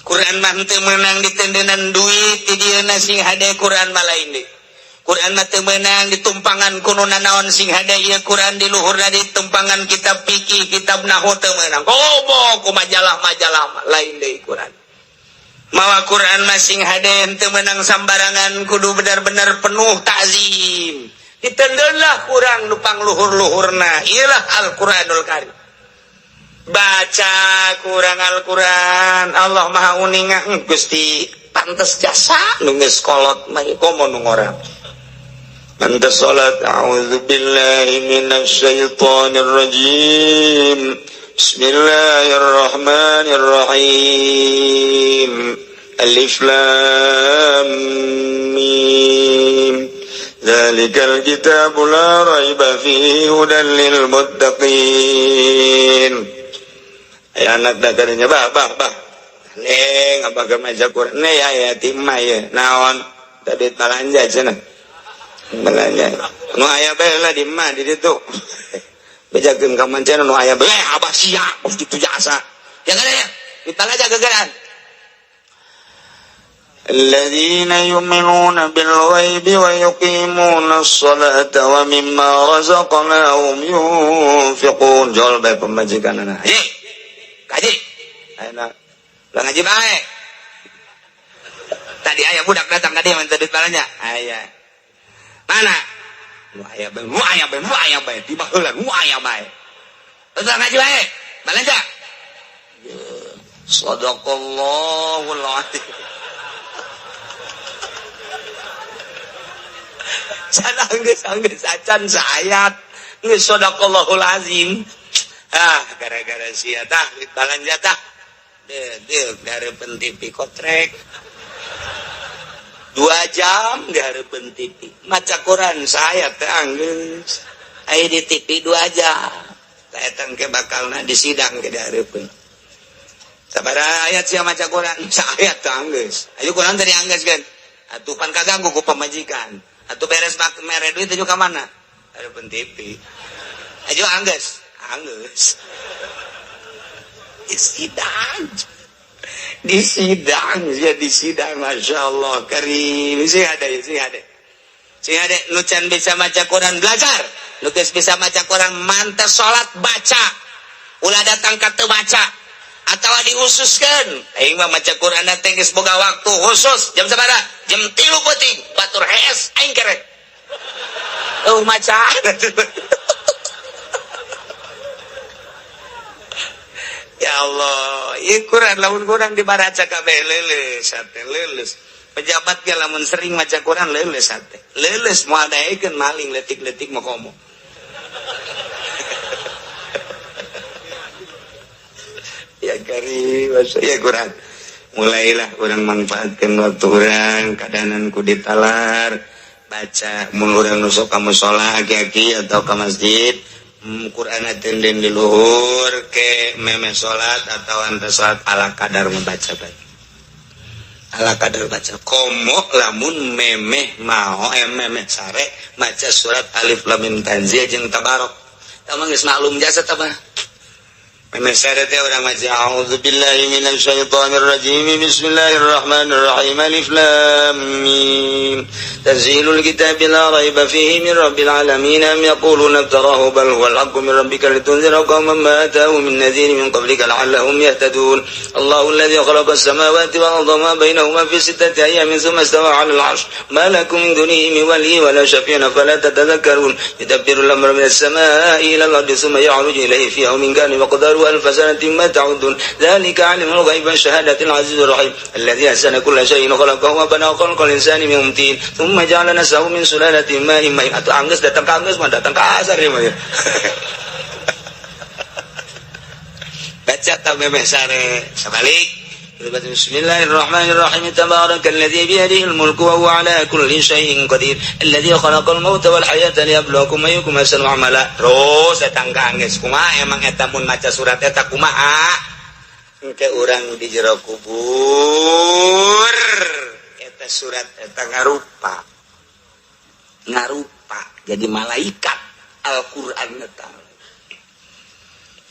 Quran mah teu meunang ditendenan duit di dieuna sing hade Quran mah lain deui Quran mah teu meunang ditumpangan kuno nanaon sing hade ieu Quran di luhurna ditumpangan kitab fikih kitab nahwu teu meunang komo ku majalah-majalah lain deui Quran mawa Quran masing hade teu meunang sambarangan kudu benar-benar penuh takzim ditendeunlah urang nu pangluhur-luhurna ialah Al-Qur'anul Karim baca kurang Al-Quran Allah maha uninga Gusti pantes jasa nu geus kolot mah komo nu ngorang pantes salat a'udzubillahi minasyaitonir rajim bismillahirrahmanirrahim alif lam mim dzalikal kitabu la raiba fihi hudan lil muttaqin anak dagarnya bah neng apa maca Quran ne ya timah ya naon tadi balanja cenah balanja nu aya bae lah di mah di ditu bejakeun ka mancenna nu aya bae abah sia pos kitu jasa ya kada ya ditalaja gegeran alladzina yu'minuna bil ghaibi wa yuqimuna as-salata wa mimma razaqnahum yunfiqun jol bae pemajikanana kaji ayeuna ulah ngaji bae tadi aya budak datang ka dieu minta duit balanja aya mana nu aya bae di baheula nu aya bae ulah ngaji bae balanja sadaqallahul azim cenah geus acan saayat geus sadaqallahul azim gara-gara sia tah duit balanja tah deuh gareupeun TV kotrek 2 jam gareupeun TV maca Quran saya teh anggeus aya di TV 2 jam tah eta engke bakalna disidang ke gareupeun sabaraha ayat sia maca Quran saayat teh anggeus ayo Quran teh dianggeuskeun atuh pan kaganggu ku pamajikan atuh beres mere duit tuju ka mana gareupeun TV ayo anggeus disidang Masya Allah karim sih ada nu can bisa maca Quran belajar nu geus bisa maca Quran mantes salat baca ulah datang ka teu baca atawa diususkeun aing mah maca Quran teh geus boga waktu khusus jam sabaraha jam 3 peuting batur hees aing kerek maca Allah Quran lamun kurang dibaraca kabeh leuleus sate leuleus pejabat ge lamun sering maca Quran leuleus sate leuleus moal daekeun maling leutik-leutik mah komo ya kari masa ya Quran mulailah orang manfaatkan waktu orang kadanan ku ditalar baca mun urang nu sok ka mushola aki-aki atau ke masjid Quran atenden di luhur ke meme salat atau anta salat ala kadar membaca ala kadar baca komo lamun memeh mau memeh sare maca surat alif lam mim tanzil jeung tabarok tamang geus maklum jasa tah memeh sare teh urang maca auzubillahi minasyaitonir rajim bismillahirrahmanirrahim alif lam mim tanzilul kitabi la raiba fihi min rabbil alamin am yaquluna iftarahu bal huwal haqqu min rabbika litunzira qauman ma atahum min nadhirin min qablika la'allahum yahtadun Allahu alladhi khalaqa as-samawati wal arda ma bainahuma fi sittati ayamin thumma istawa 'alal 'arsy ma lakum min dunihi min waliyyin wa la shafi'in fala tatadhakkarun yudabbiru al-amra min as-sama'i ila al-ardi thumma ya'ruju ilayhi fi yawmin kana miqdaruhu ألف سنة ما تعودون ذلك عالم الغيب والشهادة العزيز الرحيم الذي أحسن كل شيء خلقه وبنى خلق الإنسان من طين ثم جعل نسله من سلالة ماء مهين atau angges datang ke angges mah datang ke asar ya mah baca tamemeh sare sabalik Bismillahirrahmanirrahim Tabarakalladzi biyadihil mulku wa huwa ala kulli syai'in qadir alladzi khalaqal mauta wal hayata liyabluwakum ayyukum ahsanu amala terus datang ka anggeus kumaha emang eta mun maca surat eta kumaha engke urang di jero kubur eta surat eta ngarupa jadi malaikat Al-Qur'an eta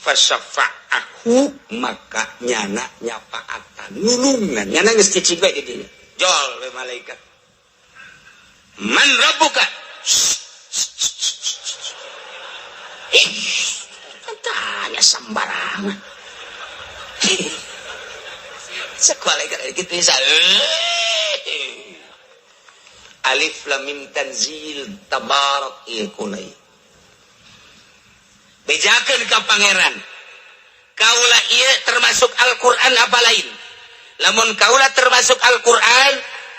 fasyafa'ahu maka nyana nyapaatan nulungan nyana geus cicing bae di dinya jol we malaikat man rabbuka tanya sembarangan cek malaikat kitu bisa alif lam mim tanzil tabarak ikulai bejakeun ka pangeran kaula ieu termasuk Al-Qur'an apa lain lamun kaula termasuk Al-Qur'an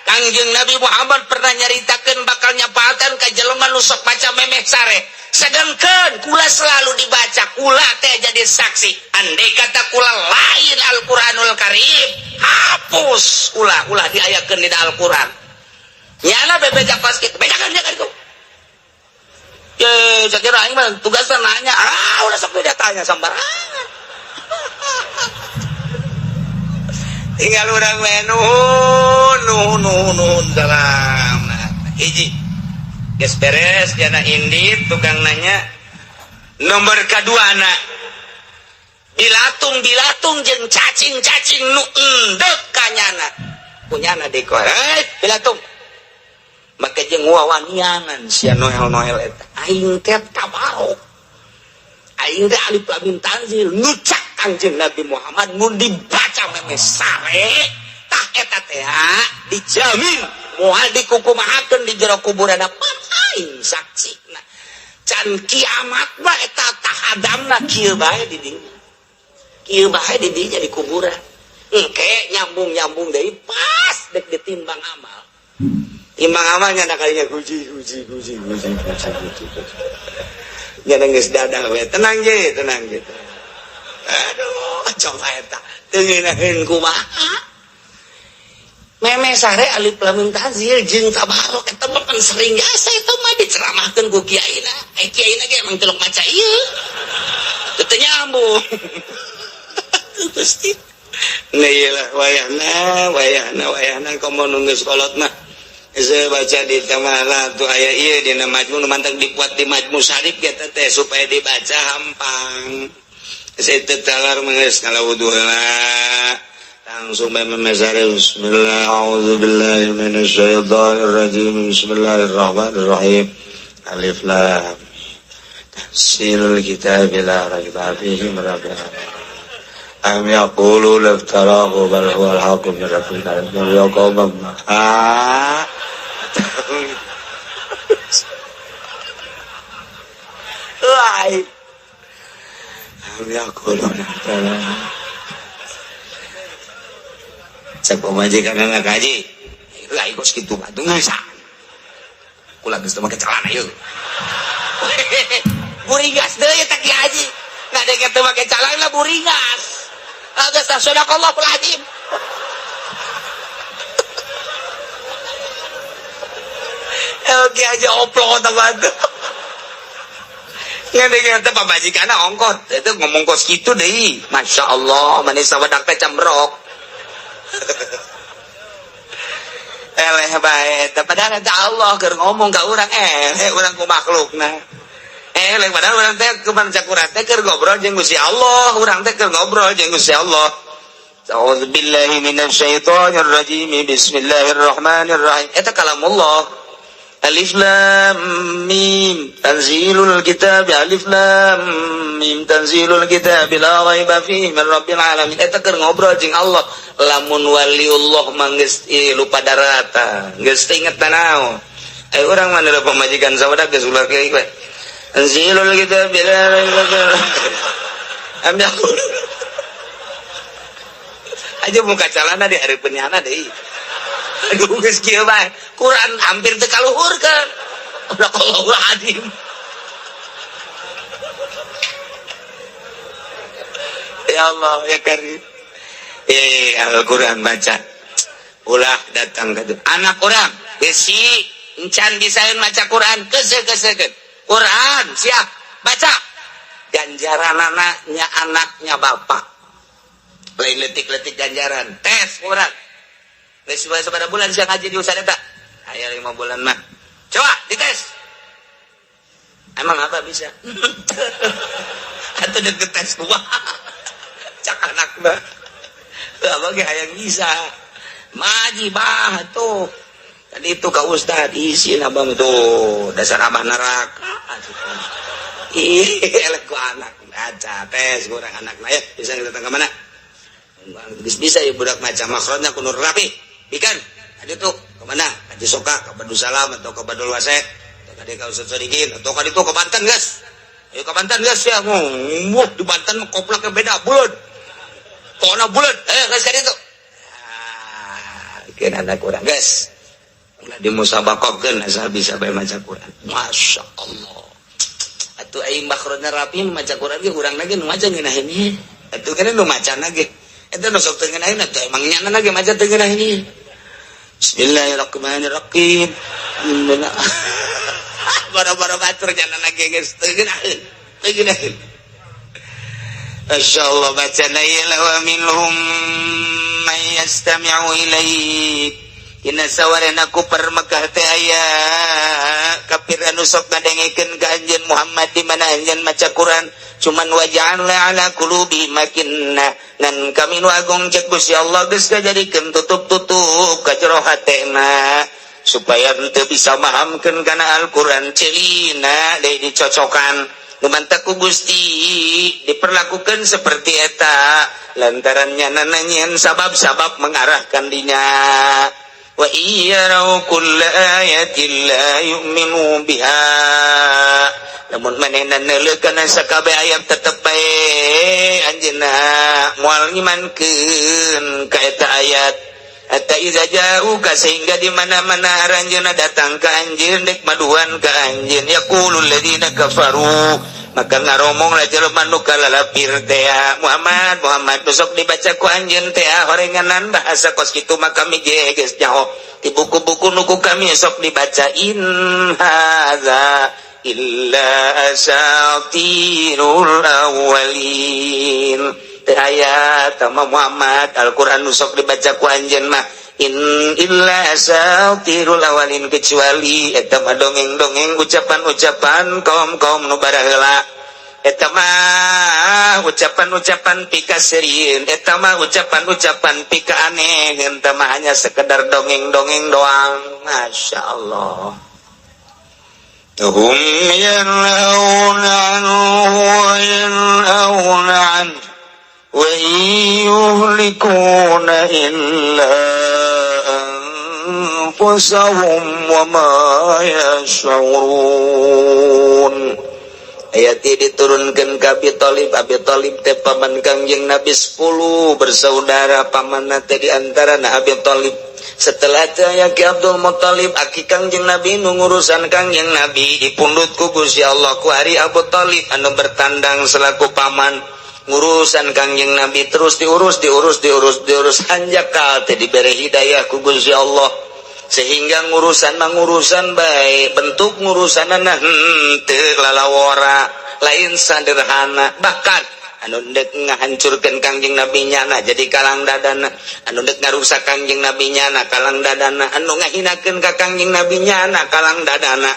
Kangjeng Nabi Muhammad pernah nyaritakeun bakal nyapaatan ka jelema nu sok maca memeh sare sedengkeun kula selalu dibaca kula teh jadi saksi andai kata kula lain Al-Qur'anul Karim hapus ulah diayakeun di Al-Qur'an nyana bebejak pas kitu bejakeun itu ya saya kira aing mah tugasna nanya udah sok beda tanya sambarangan tinggal urang we nuhun salam hiji geus beres jana indit tukang nanya nomor kaduana bilatung jeung cacing nu endek kanyana punyana dekor bilatung maka jeung wawaniangan sia Noel eta aing teh tabarok aing teh alif lam mim tanzil nucak Kangjeng Nabi Muhammad mun dibaca memeh sare tah eta teh dijamin moal dikukumahakeun di jero kuburan pan aing saksina can kiamat mah eta tahadamna kieu bae di dinya di kuburan engke nyambung deui pas dek ditimbang amal timbang amalnya nak kalinya guji nyana geus dadah we tenang je aduh coba eta teu ngeunaheun kumaha memeh sare alif lam mim tanzil jeung tabarok eta mah kan sering biasa eta mah diceramahkeun ku kiaina kiaina ge emang telok maca ieu teu nyambung pasti nah iyalah wayahna komo nu geus kolot mah saya baca di tamala tu aya ieu dina majmu nu mantang dipuat di majmu syarif eta teh supaya dibaca hampang saya tetalar menggeus kalawudu heula langsung bae memesare bismillah auzubillahi minasyaitonir rajim bismillahirrahmanirrahim alif lam tanzilul kitabi la raiba fihi min rabbil alamin am yaquluna iftarahu bal huwal haqqu min rabbika litunzira qauman am yaquluna iftarahu cek pemajikan anak haji lah ikut segitu batu bisa kula geus teu make calana yeuh buringas deui eta Ki Haji ngadenge teu make calana buringas geus sadaqallahul azim Ki Haji oplong teman ngadenge teh pamajikanna ongkot itu ngomong kos kitu deui masyaallah manis sawadak teh cambrok eleh bae teh padahal eta Allah keur ngomong ka urang urang ku makhlukna eleh padahal urang teh kumaha cakuran teh keur ngobrol jeung Gusti Allah urang teh keur ngobrol jeung Gusti Allah A'udzubillahi minasyaitonir rajim bismillahirrahmanirrahim eta kalamullah Alif Lam Mim Tanzilul Kitab Alif Lam Mim Tanzilul Kitab la raiba fihi min rabbil alamin eta keur ngobrol jeung Allah lamun waliullah manggeus lupa darata geus teu inget tanaon urang mah ada pamajikan sawadak geus ulah kieu we Tanzilul Kitab la raiba ambil aja muka calana di hari penyana deui aduh geus kieu bae Quran hampir teu kaluhurkeun Allahul azim ya Allah ya Karim Al-Quran baca ulah datang ke anak orang besi encan bisaeun maca Quran keseukeun Quran siap baca ganjaranana nya anaknya bapak lain letik-letik ganjaran tes Quran geus sabaraha bulan sia ngaji di usaha eta aya 5 bulan mah coba dites emang apa bisa atuh deket tes gua cak anakna abang ge hayang bisa maji bah tuh tadi itu ka ustad isin abang tuh dasar abah neraka elek ku anak baca tes kurang anakna ya bisa datang ke mana bisa ya budak macam makhrajna kudu rapi bikin tadi tuh ke mana Haji Soka ke Badul Salam atau ke Badul Wasek atau tadi ka Ustaz Sadikin atau kali itu ke Banten guys ayo ke Banten guys ya ngomong di Banten koplaknya beda bulan pokoknya bulan guys kali itu bikin anak kurang guys ulah dimusabakokeun asal bisa bae maca Quran Masya Allah atuh aing makhrajna rapi maca Quran ge urang lagi nu maca ngeunaheun ieu atuh kana nu macana ge eta nu sok teu ngeunaheun atuh emang nyana lagi maca teu ngeunaheun ieu Bismillahirrahmanirrahim bara-bara batur jangan lagi geus teu ngeunaheun Masyaallah bacana ieu wa minhum may yastami'u ilaik Kina sawarena ku permekah teh aya kafir anu sok ngadengikeun ka anjeun Muhammad di mana anjeun maca Quran cuman waja'alna ala qulubi makinna dan kami nu agung cek Gusti Allah geus ngajadikeun tutup-tutup ka jero hatena supaya teu bisa mahamkeun kana Al-Qur'an celina deui dicocokan lumantak ku Gusti diperlakukan seperti eta lantarannya nananyen sabab-sabab mengarahkan dinya wa iyarau kulla ayatin la yu'minu biha namun manehna neuleukeun sakabeh ayat tetep bae anjeunna moal ngimankeun ka eta ayat hatta iza ja'uka sehingga di mana-mana aranjeunna datang ka anjeun dek maduan ka anjeun yaqulul ladzina kafaru maka ngaromong jelema nu kalalapir teh Muhammad besok dibaca ku anjeun teh horenganan bahasa kos kitu maka mige geus nyaho di buku-buku nu ku kami sok dibaca in hadza illa asatirul awwalin teh aya tama Muhammad Al-Qur'an nu sok dibaca ku anjeun mah in illa asatirul awwalin kecuali eta mah dongeng-dongeng ucapan-ucapan kaum-kaum nu baraheula eta mah ucapan-ucapan pikaseureun eta mah ucapan-ucapan pikaaneuheun eta mah hanya sekedar dongeng-dongeng doang masyaallah hum yanhauna anhu wa yanhauna anhu wa yuhlikuna illa anfusahum wa ma yash'urun ayat diturunkan ka Abi Thalib teh paman Kangjeng Nabi 10 bersaudara pamanna teh di antarana Abi Thalib. Setelah teh aya Ki Abdul Muthalib aki Kangjeng Nabi nu ngurusan Kangjeng Nabi dipundhut ku Gusti Allah ku ari Abu Thalib anu bertandang selaku paman ngurusan Kangjeng Nabi terus diurus hanjakal teh diberi hidayah ku Gusti Allah sehingga ngurusan baik bentuk ngurusanana teu lalawara lain sederhana bahkan anu dek ngahancurkeun Kangjeng Nabi nyana jadi kalang dadana anu dek ngarusak Kangjeng Nabi nyana kalang dadana anu ngahinakeun ka Kangjeng Nabi nyana kalang dadana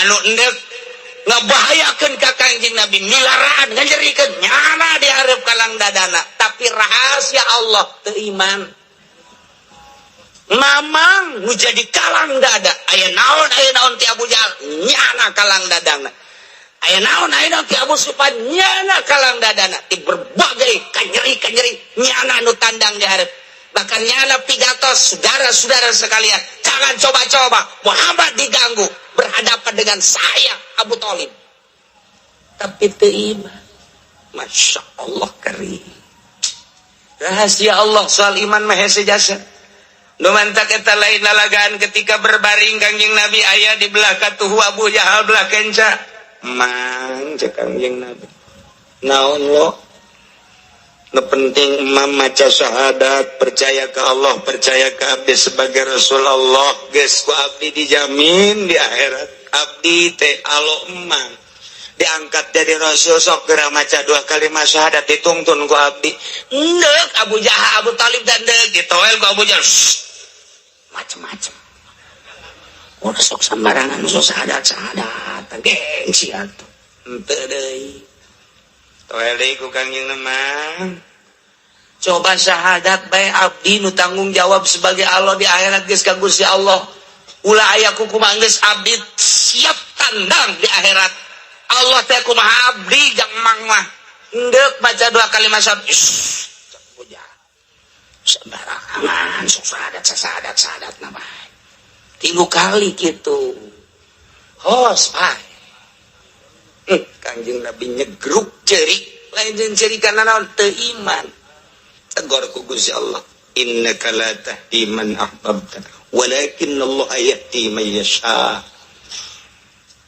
anu dek ngabahayakeun ka Kangjeng Nabi milaraan ngajerikeun nyana di hareup kalang dadana tapi rahasia Allah teu iman mamang nu jadi kalang dada aya naon ti Abu Jahal nyana kalang dadana aya naon ti Abu Sufyan nyana kalang dadana ti berbagai kanyeri nyana nu tandang di hareup bahkan nyana pigatos saudara-saudara sekalian jangan coba-coba Muhammad diganggu berhadapan dengan saya Abu Thalib tapi teu iman Masya Allah karim rahasia Allah soal iman mah hese jasa nu mantak eta lain lalagaan ketika berbaring Kangjeng Nabi aya di belah katuhu Abu Jahal belah kenca mang cek Kangjeng Nabi naon lo nu penting imam maca syahadat percaya ke Allah percaya ke abdi sebagai Rasul Allah geus ku abdi dijamin di akhirat abdi teh alo emang diangkat jadi Rasul sok geura maca 2 kalimat syahadat ditungtun ku abdi neuk Abu Jahal Abu Thalib dan deuk ditoel ku Abu Jahal macem-macem udah sok sembarangan sok syahadat gengsi atuh henteu deui toel deui ku Kangjeng Namang coba syahadat bae abdi nu tanggung jawab sebagai Allah di akhirat geus ka Gusti Allah ulah aya kumaha geus abdi siap tandang di akhirat Allah teh kumaha abdi jang mang mah ndeuk baca 2 kalimat syahadat sembarangan sok syahadat na bae 3 kali gitu hos bae Kangjeng Nabi nyegruk cerik lain jeung cerikana naon teu iman tegor ku Gusti Allah innaka la tahdi man ahbabta walakin Allah yahdi man yasha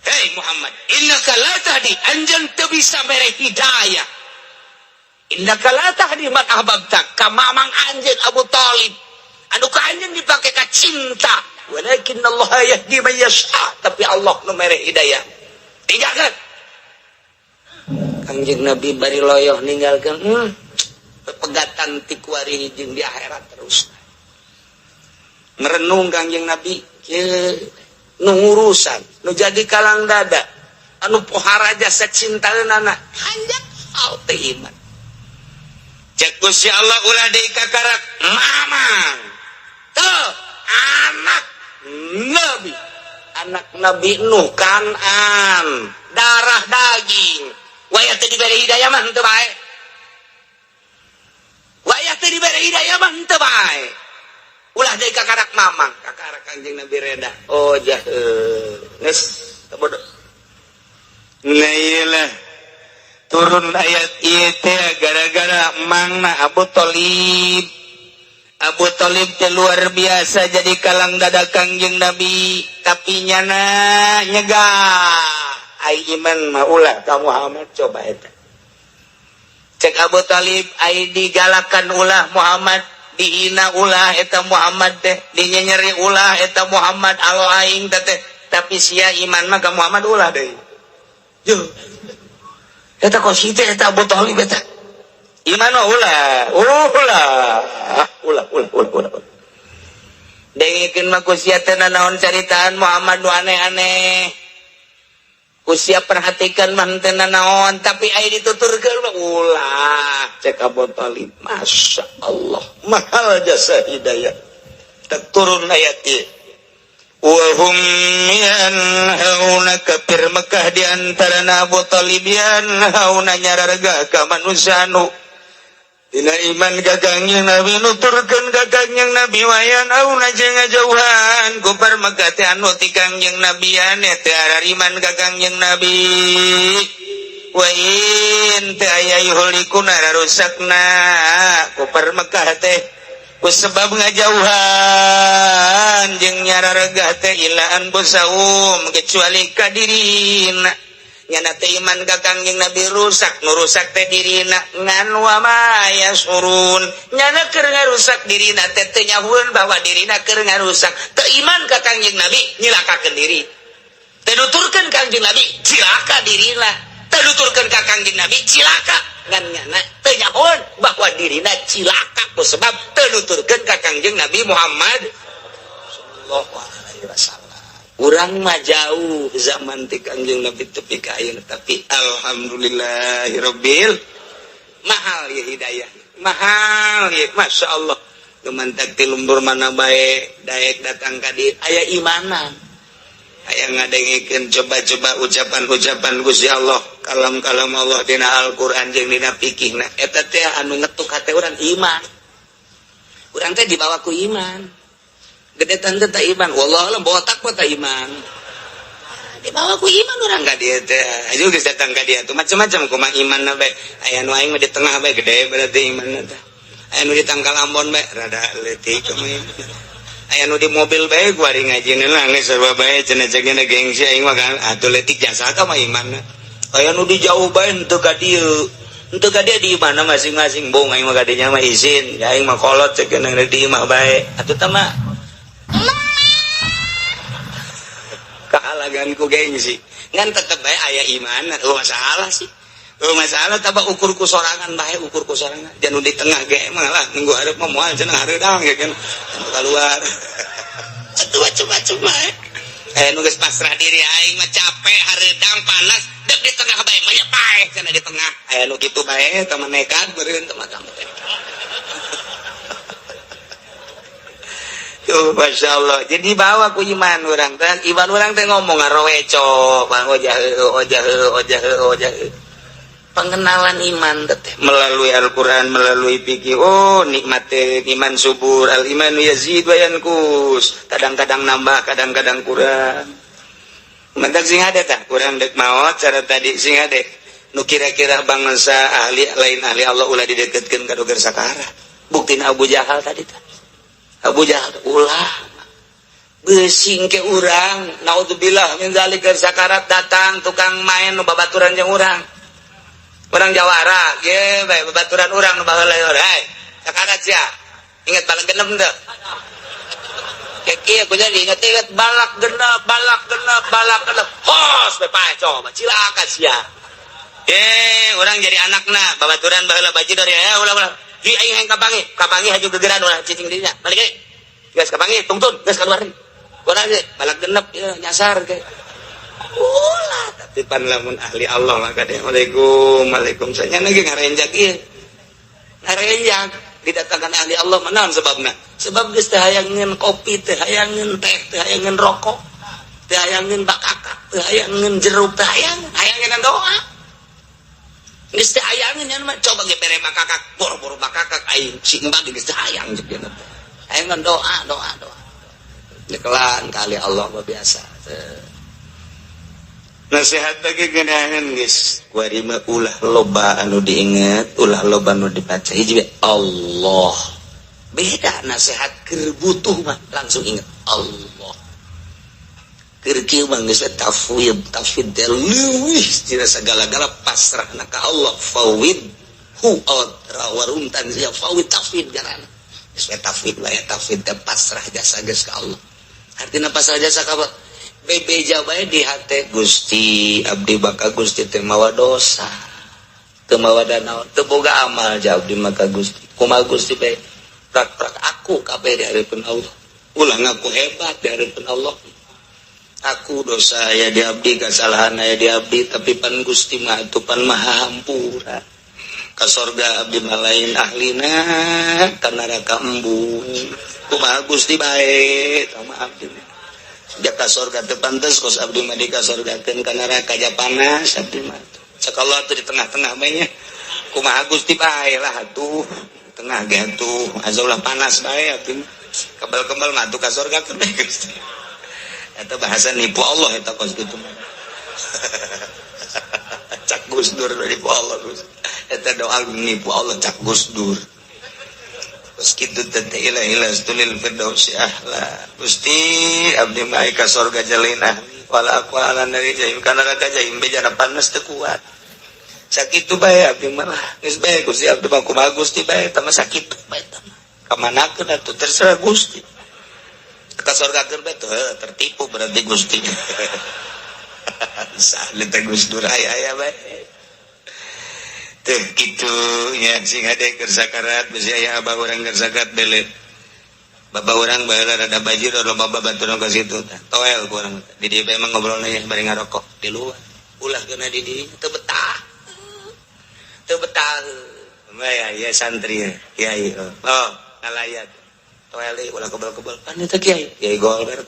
hei Muhammad innaka la tahdi anjeun teu bisa mere hidayah innaka la tahdi man ahbabta ka mamang anjeun Abu Thalib anu ka anjeun dipake ka cinta walakin Allah yahdi man yasha tapi Allah nu mere hidayah tinggalkeun Kangjeng Nabi bari loyoh ninggalkeun pegatan ti kuari jeung di akhirat terus merenung Kangjeng Nabi nu ngurusan nu jadi kalang dada anu pohara jasa cintaeunana hanjak al teh iman cek Gusti Allah ulah deui kakarak mamang teu anak Nabi Nuh Kan'an darah daging wayah teu dibere hidayah mah henteu bae wayah teu dibere hidayah mah henteu bae ulah deui kakarak mamang kakarak Kangjeng Nabi reda oh geus teu bodoh nah iyalah turun ayat ieu teh gara-gara mangna Abu Thalib teh luar biasa jadi kalang dada Kangjeng Nabi tapi nyana nyegah ai iman mah ulah ka Muhammad coba eta cek Abu Thalib ai digalakan ulah Muhammad dihina ulah eta Muhammad teh dinyenyeri ulah eta Muhammad alo aing teh tapi sia iman mah ka Muhammad ulah deui yo eta kosi teh eta Abu Thalib eta iman mah ulah dengikeun mah ku sia teh naon caritaan Muhammad nu aneh-aneh ku sia perhatikan mah teu naon tapi aya dituturkeun mah ulah cek Abu Thalib masya Allah mahal jasa hidayah tak turun ayat ieu wa hum yanhauna kafir Mekah di antara Abu Thalib yanhauna nyararga ka manusia anu dina iman ka Kangjeng Nabi nuturkeun ka Kangjeng Nabi wayan auna jeung ngajauhan ku par Mekah teh anu ti Kangjeng Nabi ane teh arariman ka Kangjeng Nabi wain teu aya yuhlikuna rusakna ku Mekah teh ku sebab ngajauhan jeung nyararagah teh ilaan busaum kecuali ka dirina nyana teh iman ka Kangjeng Nabi rusak nu rusak teh dirina ngan wa maya surun nyana keur ngarusak dirina teh teu nyahueun bahwa dirina keur ngarusak teu iman ka Kangjeng Nabi nyilakakeun diri teu nuturkeun Kangjeng Nabi cilaka dirina teu nuturkeun ka Kangjeng Nabi cilaka ngan nyana teu nyahueun bahwa dirina cilaka ku sebab teu nuturkeun ka Kangjeng Nabi Muhammad sallallahu alaihi wasallam. Urang mah jauh zaman ti Kangjeng Nabi tepi ka ayeuna tapi alhamdulillahirabbil mahal ya hidayah mahal ya masyaallah lumantak ti lumbur mana bae daek datang ka dieu aya imanan aya ngadengikeun coba-coba ucapan-ucapan Gusti Allah kalam-kalam Allah dina Al-Qur'an jeung dina fikihna eta teh anu ngetuk hate urang iman urang teh dibawa ku iman gedetan teh iman wallahualam botak mah iman dibawa ku iman urang ka dieu teh aju geus datang ka dieu tuh macam-macam kumaha imanna bae aya nu aing mah di tengah bae gede berarti imanna teh aya nu di Tangkal Ambon bae rada leutik aya nu di mobil bae ku ari ngajieun nangis sarua bae cenah cegena gengsi aing mah kan atuh leutik jasa ka mah imanna aya nu di jauh bae henteu ka dieu di mana masing-masing bong aing mah ka dinya mah izin aing mah kolot cegena di imah bae atuh teh mah kahalagan ku gengsi ngan tetep bae aya iman masalah sih masalah tabak ukur ku sorangan bae ukur ku sorangan jangan di tengah ge malah minggu hareup mah moal cenah hareudang ge kan keluar atuh macam-macam bae nu geus pasrah diri aing mah capek hareudang panas dek di tengah bae mah paeh cenah di tengah aya nu kitu bae teu nekat beureun teu macam teh Masya Allah jadi bawa ku iman orang teh iman orang teh ngomong ngaroweco ojah pengenalan iman teh melalui Al-Quran melalui fikih nikmat iman subur al iman yazid wa yanqus kadang-kadang nambah kadang-kadang kurang mentak sing ade tah kurang dek maot cara tadi sing ade nu kira-kira bangsa ahli lain ahli Allah ulah dideketkeun ka doger sakara buktina Abu Jahal tadi tah Abu Jahal ulah besing ke urang naudzubillah min zalika sakarat datang tukang main nu babaturan jeung urang jawara ge bae babaturan urang nu baheula hai sakarat sia inget balak genep teu kieu aku jadi inget balak genep hos bae pae coba cilaka sia urang jadi anakna babaturan baheula baji dari ulah di aing hayang kapangi haju gegeran ulah cicing dirinya balik ge geus kapangi tungtun geus keluar urang ge balak genep nyasar ge ulah tapi pan lamun ahli Allah mah kadang waalaikumsalam lagi ngarenjak ieu ngarenjak didatangkan ahli Allah manaon sebabna sebab geus teu hayangeun kopi teu hayangeun teh teu hayangeun rokok teu hayangeun bakakak teu hayangeun jeruk teu hayangeun doa geus teh hayang nya mah coba ge bere makakak boro-boro makakak aing si embag geus teh hayang jeung dia teh hayang doa dekelan kali Allah mah biasa nasihat bagi geunaheun geus kuari mah ulah loba anu diinget ulah loba anu dibaca hiji Allah beda nasihat keur butuh mah langsung inget Allah keur kieu mah geus tafwid leuwih tina sagala-gala pasrahna ka Allah fawid hu waruntan sia fawid tafwid garana geus tafwid bae tafwid teh pasrah jasa geus ka Allah artina pasrah jasa ka Allah bebeja bae di hate Gusti abdi baka Gusti teh mawa dosa teu mawa danaon teu boga amal ja abdi maka Gusti kumaha Gusti bae prak-prak aku kabeh di hareupeun Allah ulah ngaku hebat di hareupeun Allah aku dosa aya di abdi kesalahan aya di abdi tapi pan Gusti mah atuh pan maha hampura ka sorga abdi mah lain ahlina ka neraka embung kumaha Gusti bae sama abdi jak ka sorga teu pantes kos abdi mah dikasorgakeun ka neraka ja panas abdi mah sakallah teu di tengah-tengah bae nya kumaha Gusti bae lah atuh tengah ge atuh azaulah panas bae abdi kebal-kebal mah atuh ka sorga keur bae Gusti eta bahasa nipu Allah eta kos kitu cak Gus Dur dari Allah Gus eta doa nipu Allah cak Gus Dur terus kitu teh ilah stulil firdaus ahla Gusti abdi mah ka surga jalinah wala aku ala dari jahim kana raka jahim bejana panas teu kuat sakitu bae abdi mah geus bae Gusti abdi mah kumaha Gusti bae eta mah sakitu bae eta mah kamanakeun atuh terserah Gusti ka surga keur bae tertipu berarti Gusti saleh teh Gus Dur aya bae teh kitu nya sing hade keur sakarat bisi aya abah urang keur sakat belet bapak urang baheula rada bajir loba babaturan ka situ tah toel ku urang di dieu emang ngobrolna ya bari ngarokok di luar ulah keuna di dieu teu betah ya santri ya oh ngalayat toel deui ulah kebal-kebal kan eta kiai gol ber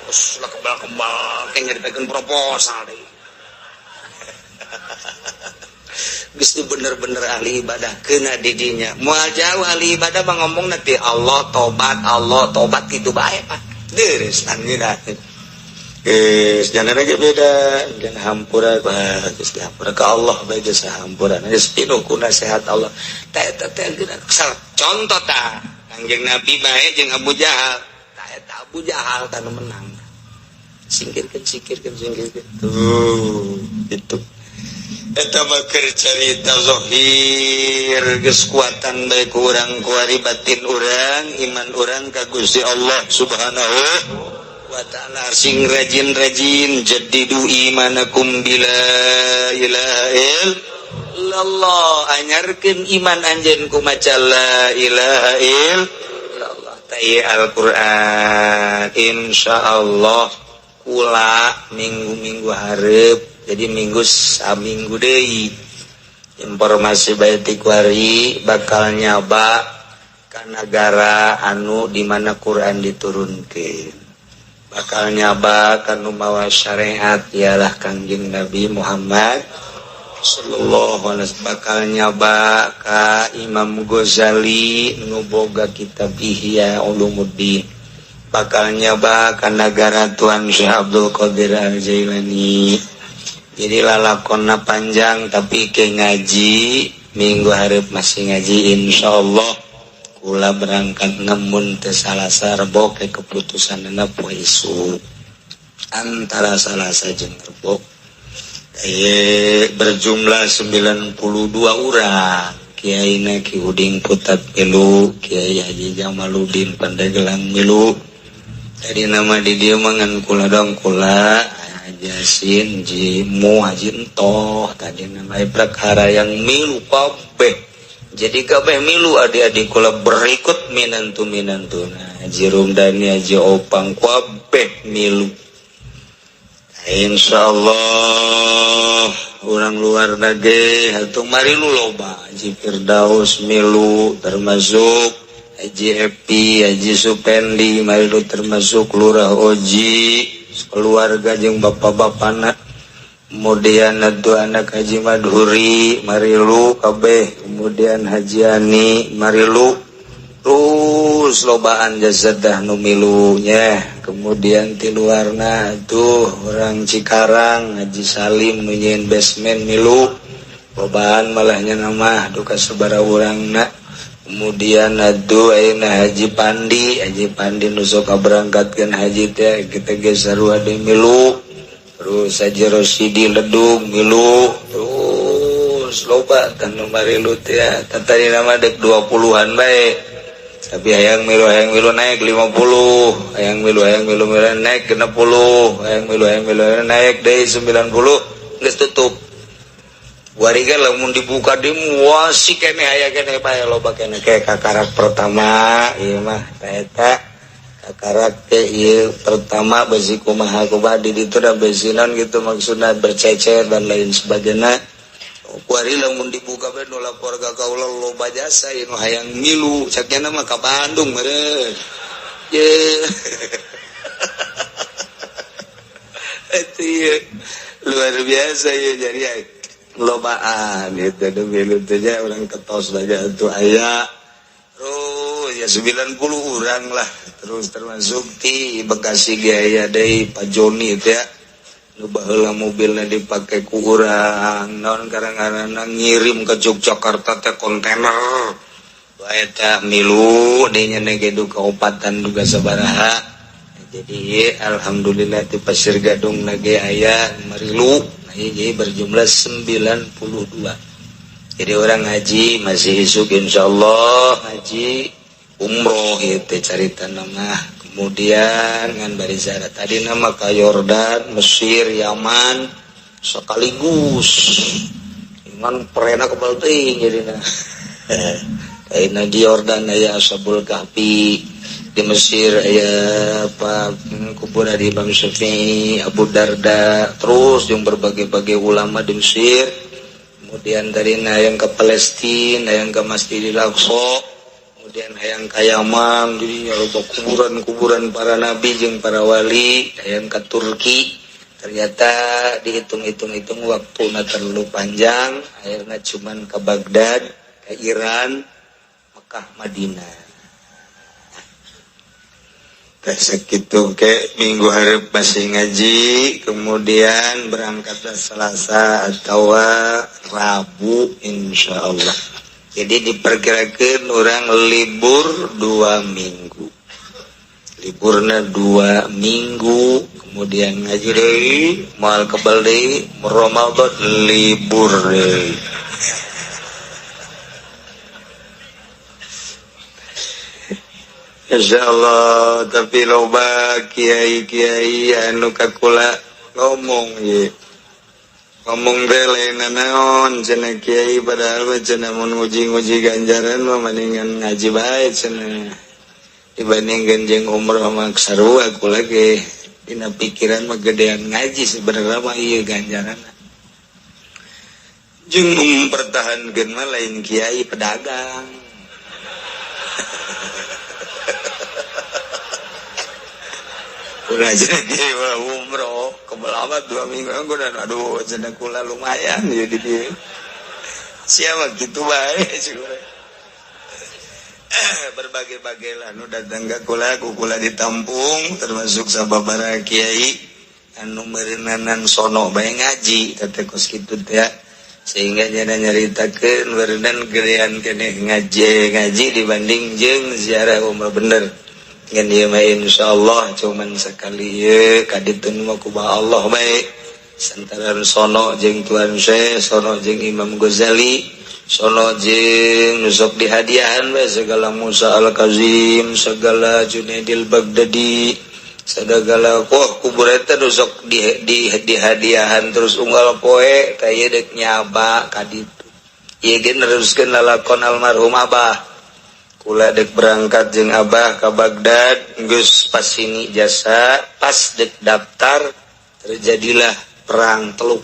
ulah kebal-kebal kayak nyaritakeun proposal deui Gusti bener-bener ahli ibadah kena didinya moal jauh ahli ibadah mah ngomong nanti Allah tobat gitu bae Pak deres tangira jangan aja beda jangan hampura bagus hampura ke Allah bae jasa hampura geus pinukuna sehat Allah ta contoh ta Kangjeng Nabi bae jeung Abu Jahal ta eta Abu Jahal tanu menang singkirkeun tuh itu eta mah keur carita zahir geus kuatan bae ku urang ku ari batin urang iman urang ka Gusti Allah Subhanahu wa taala sing rajin-rajin jaddidu imanakum bila ilaha illallah anyarkeun iman anjeun ku maca la ilaha illallah ta'i Al-Qur'an insyaallah kula minggu-minggu hareup jadi minggu saminggu deui informasi bae ti kuari bakal nyaba ka nagara anu di mana Quran diturunkeun bakal nyaba kanu mawa syariat ialah Kangjeng Nabi Muhammad sallallahu alaihi wasallam bakal nyaba ka Imam Ghazali nu boga kitab Ihya Ulumuddin bakal nyaba ka nagara Tuan Syekh Abdul Qadir Al-Jailani jadi lalakonna panjang tapi ke ngaji minggu hareup masih ngaji insyaallah kula berangkat namun teu salasa rebo ke keputusanna poe isu antara salasa jeung rebo berjumlah 92 urang kiaina Ki Uding Putat Milu Kiai Haji Jamaluddin Pandeglang Milu tadi nama di dieu mangan kula dong kula Jasin Jimu Haji Entoh tadi nama perkara yang milu kabeh jadi kabeh milu adik-adik kula berikut minantuna Haji Rumdani Haji Opang kabeh milu insyaallah orang luar nage hatung marilu loba Haji Firdaus milu termasuk Haji Epi Haji Supendi marilu termasuk Lurah Oji keluarga jeung bapak-bapana kemudian dua anak Haji Madhuri marilu kabeh kemudian Haji Ani marilu terus lobaan jazadah nu milu nya kemudian ti luarna tuh orang Cikarang Haji Salim nu nyeun basement milu lobaan malahnya nama duka sabaraha urangna kemudian aduh ayeuna Haji Pandi nu sok berangkatkeun haji teh kita geus sarua deui milu terus Haji Rosidi Ledung milu terus loba tanu marilu teh tadi nama dek 20-an bae tapi hayang milu naik 50 hayang milu naik 60 hayang milu naik deui 90 geus tutup wariga lamun dibuka di muasi kene aya kene bae loba kene kayak kakarak pertama ieu mah eta kakarak teh ieu pertama besi kumaha kubadi ditu da besinan gitu maksudna bercecer dan lain sebagainya wari lamun dibuka bae nu lapor ka kaula loba jasa ieu hayang milu sakjana mah ka Bandung meureun ye itu luar biasa ya jadi lobaan itu demi lutunya orang ketos saja itu ayah terus ya 90 orang lah terus termasuk di Bekasi Gaya dari Pak Joni itu ya baheula mobilna dipakai ku urang naon karang-karangna ngirim ke Yogyakarta teh kontainer wae eta milu dinya negedu kaopatan duga sabaraha jadi alhamdulillah di Pasir Gadung nage aya marilu nah jadi berjumlah 92 jadi orang ngaji masih isuk insyaallah ngaji umroh itu carita nama kemudian ngan bari ziarah tadi nama ka Yordan, Mesir, Yaman sekaligus ngan perena kebal teuing jadina ayeuna di Yordan aya Ashabul Kahfi di Mesir aya apa kubur di Imam Syafi'i, Abu Darda terus yang berbagai-bagai ulama di Mesir kemudian dari yang ke Palestina yang ke Masjidil Aqsa kemudian hayang ka Yaman jadi loba kuburan-kuburan para nabi jeung para wali hayang ka Turki ternyata dihitung-hitung waktuna terlalu panjang akhirnya cuman ke Baghdad ke Iran Mekah Madinah sakitu ke minggu hareup masih ngaji kemudian berangkatlah Selasa atau Rabu insyaallah jadi diperkirakan orang libur 2 minggu liburna 2 minggu kemudian ngaji deui moal kebal deui Ramadan libur deui insyaallah tapi loba kiai-kiai anu kakula ngomong ye ngomong teh lain naon cenah kiai padahal mah cenah mun nguji ganjaran mah mendingan ngaji bae cenah dibandingkeun jeung umroh mah sarua kula ge dina pikiran mah gedean ngaji sebenarnya mah ieu ganjaranna jeung mempertahankeun mah lain kiai pedagang ulah jadi umroh kebelamat 2 minggu aku dan aduh cenah kula lumayan ya di dieu siapa gitu bae berbagai-bagai lah nu datang ka kula ditampung termasuk sababaraha kiai anu meureunanan sono bae ngaji teh kos kitu teh sehingga nyana nyaritakeun beureunan gerean keneh ngaji dibanding jeung ziarah umrah bener ngan ieu mah insyaallah cuman sekali ieu kaditun mah ku Allah bae santaran sono jeung Tuan Syekh sono jeung Imam Ghazali sono jeung nu sok dihadiahan bae segala Musa Al-Kazim segala Junaidil Baghdadi segala kubur eta nu sok dihadiahan terus unggal poe teh ieu deuk nyaba kaditu ieu ge neruskeun lalakon almarhum Abah kula dek berangkat jeung Abah ke Baghdad geus pas sini jasa pas dek daftar terjadilah perang Teluk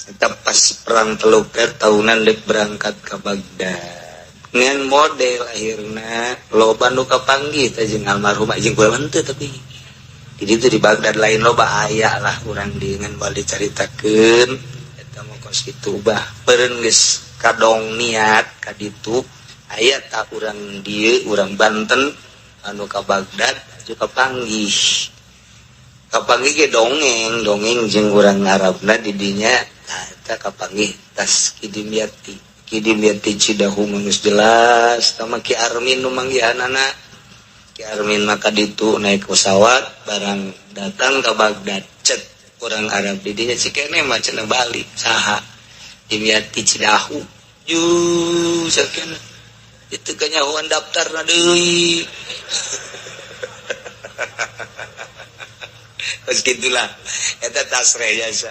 eta pas perang Teluk tahunan dek berangkat ke Baghdad ngan model akhirna loba nu kapanggih teh jeung almarhum jeung kula teu tapi di ditu di Baghdad lain loba aya lah urang di ngan bal dicaritakeun eta mah kos kitu bah peureun geus kadong niat ka ditu aya tak urang dieu urang Banten anu ka Baghdad juga kapanggih ge dongeng jeung urang Arabna di dinya eta kapanggih tas Kidimyati Cidahu geus jelas tama Ki Armin nu manggihanana Ki Armin maka ditu naik pesawat barang datang ke Baghdad cek urang Arab di dinya cikene mah cenah Bali saha Dimyati Cidahu sakena itu kanyahuan daftar na deui terus gitulah eta tasreh jasa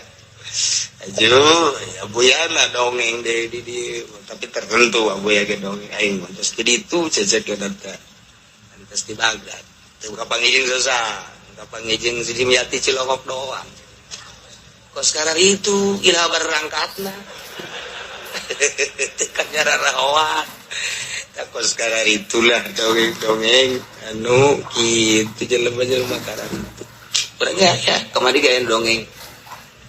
aduh ya buyana dongeng deh di tapi tertentu abuya ge dongeng aing terus kitu cecek ke data terus di Baghdad teu kapangijing susah kapangijing si Dimyati Cilongok doang kok sekarang itu ilah berangkatna tekan nyararawan takut sekarang itulah dongeng anu gitu jelema-jelema karang berarti ya kemari gaya dongeng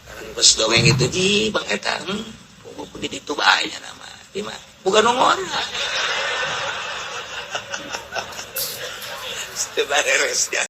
karang pas dongeng itu ji bang eta buku di ditu bae nama di mah bukan nomor setelah beres ya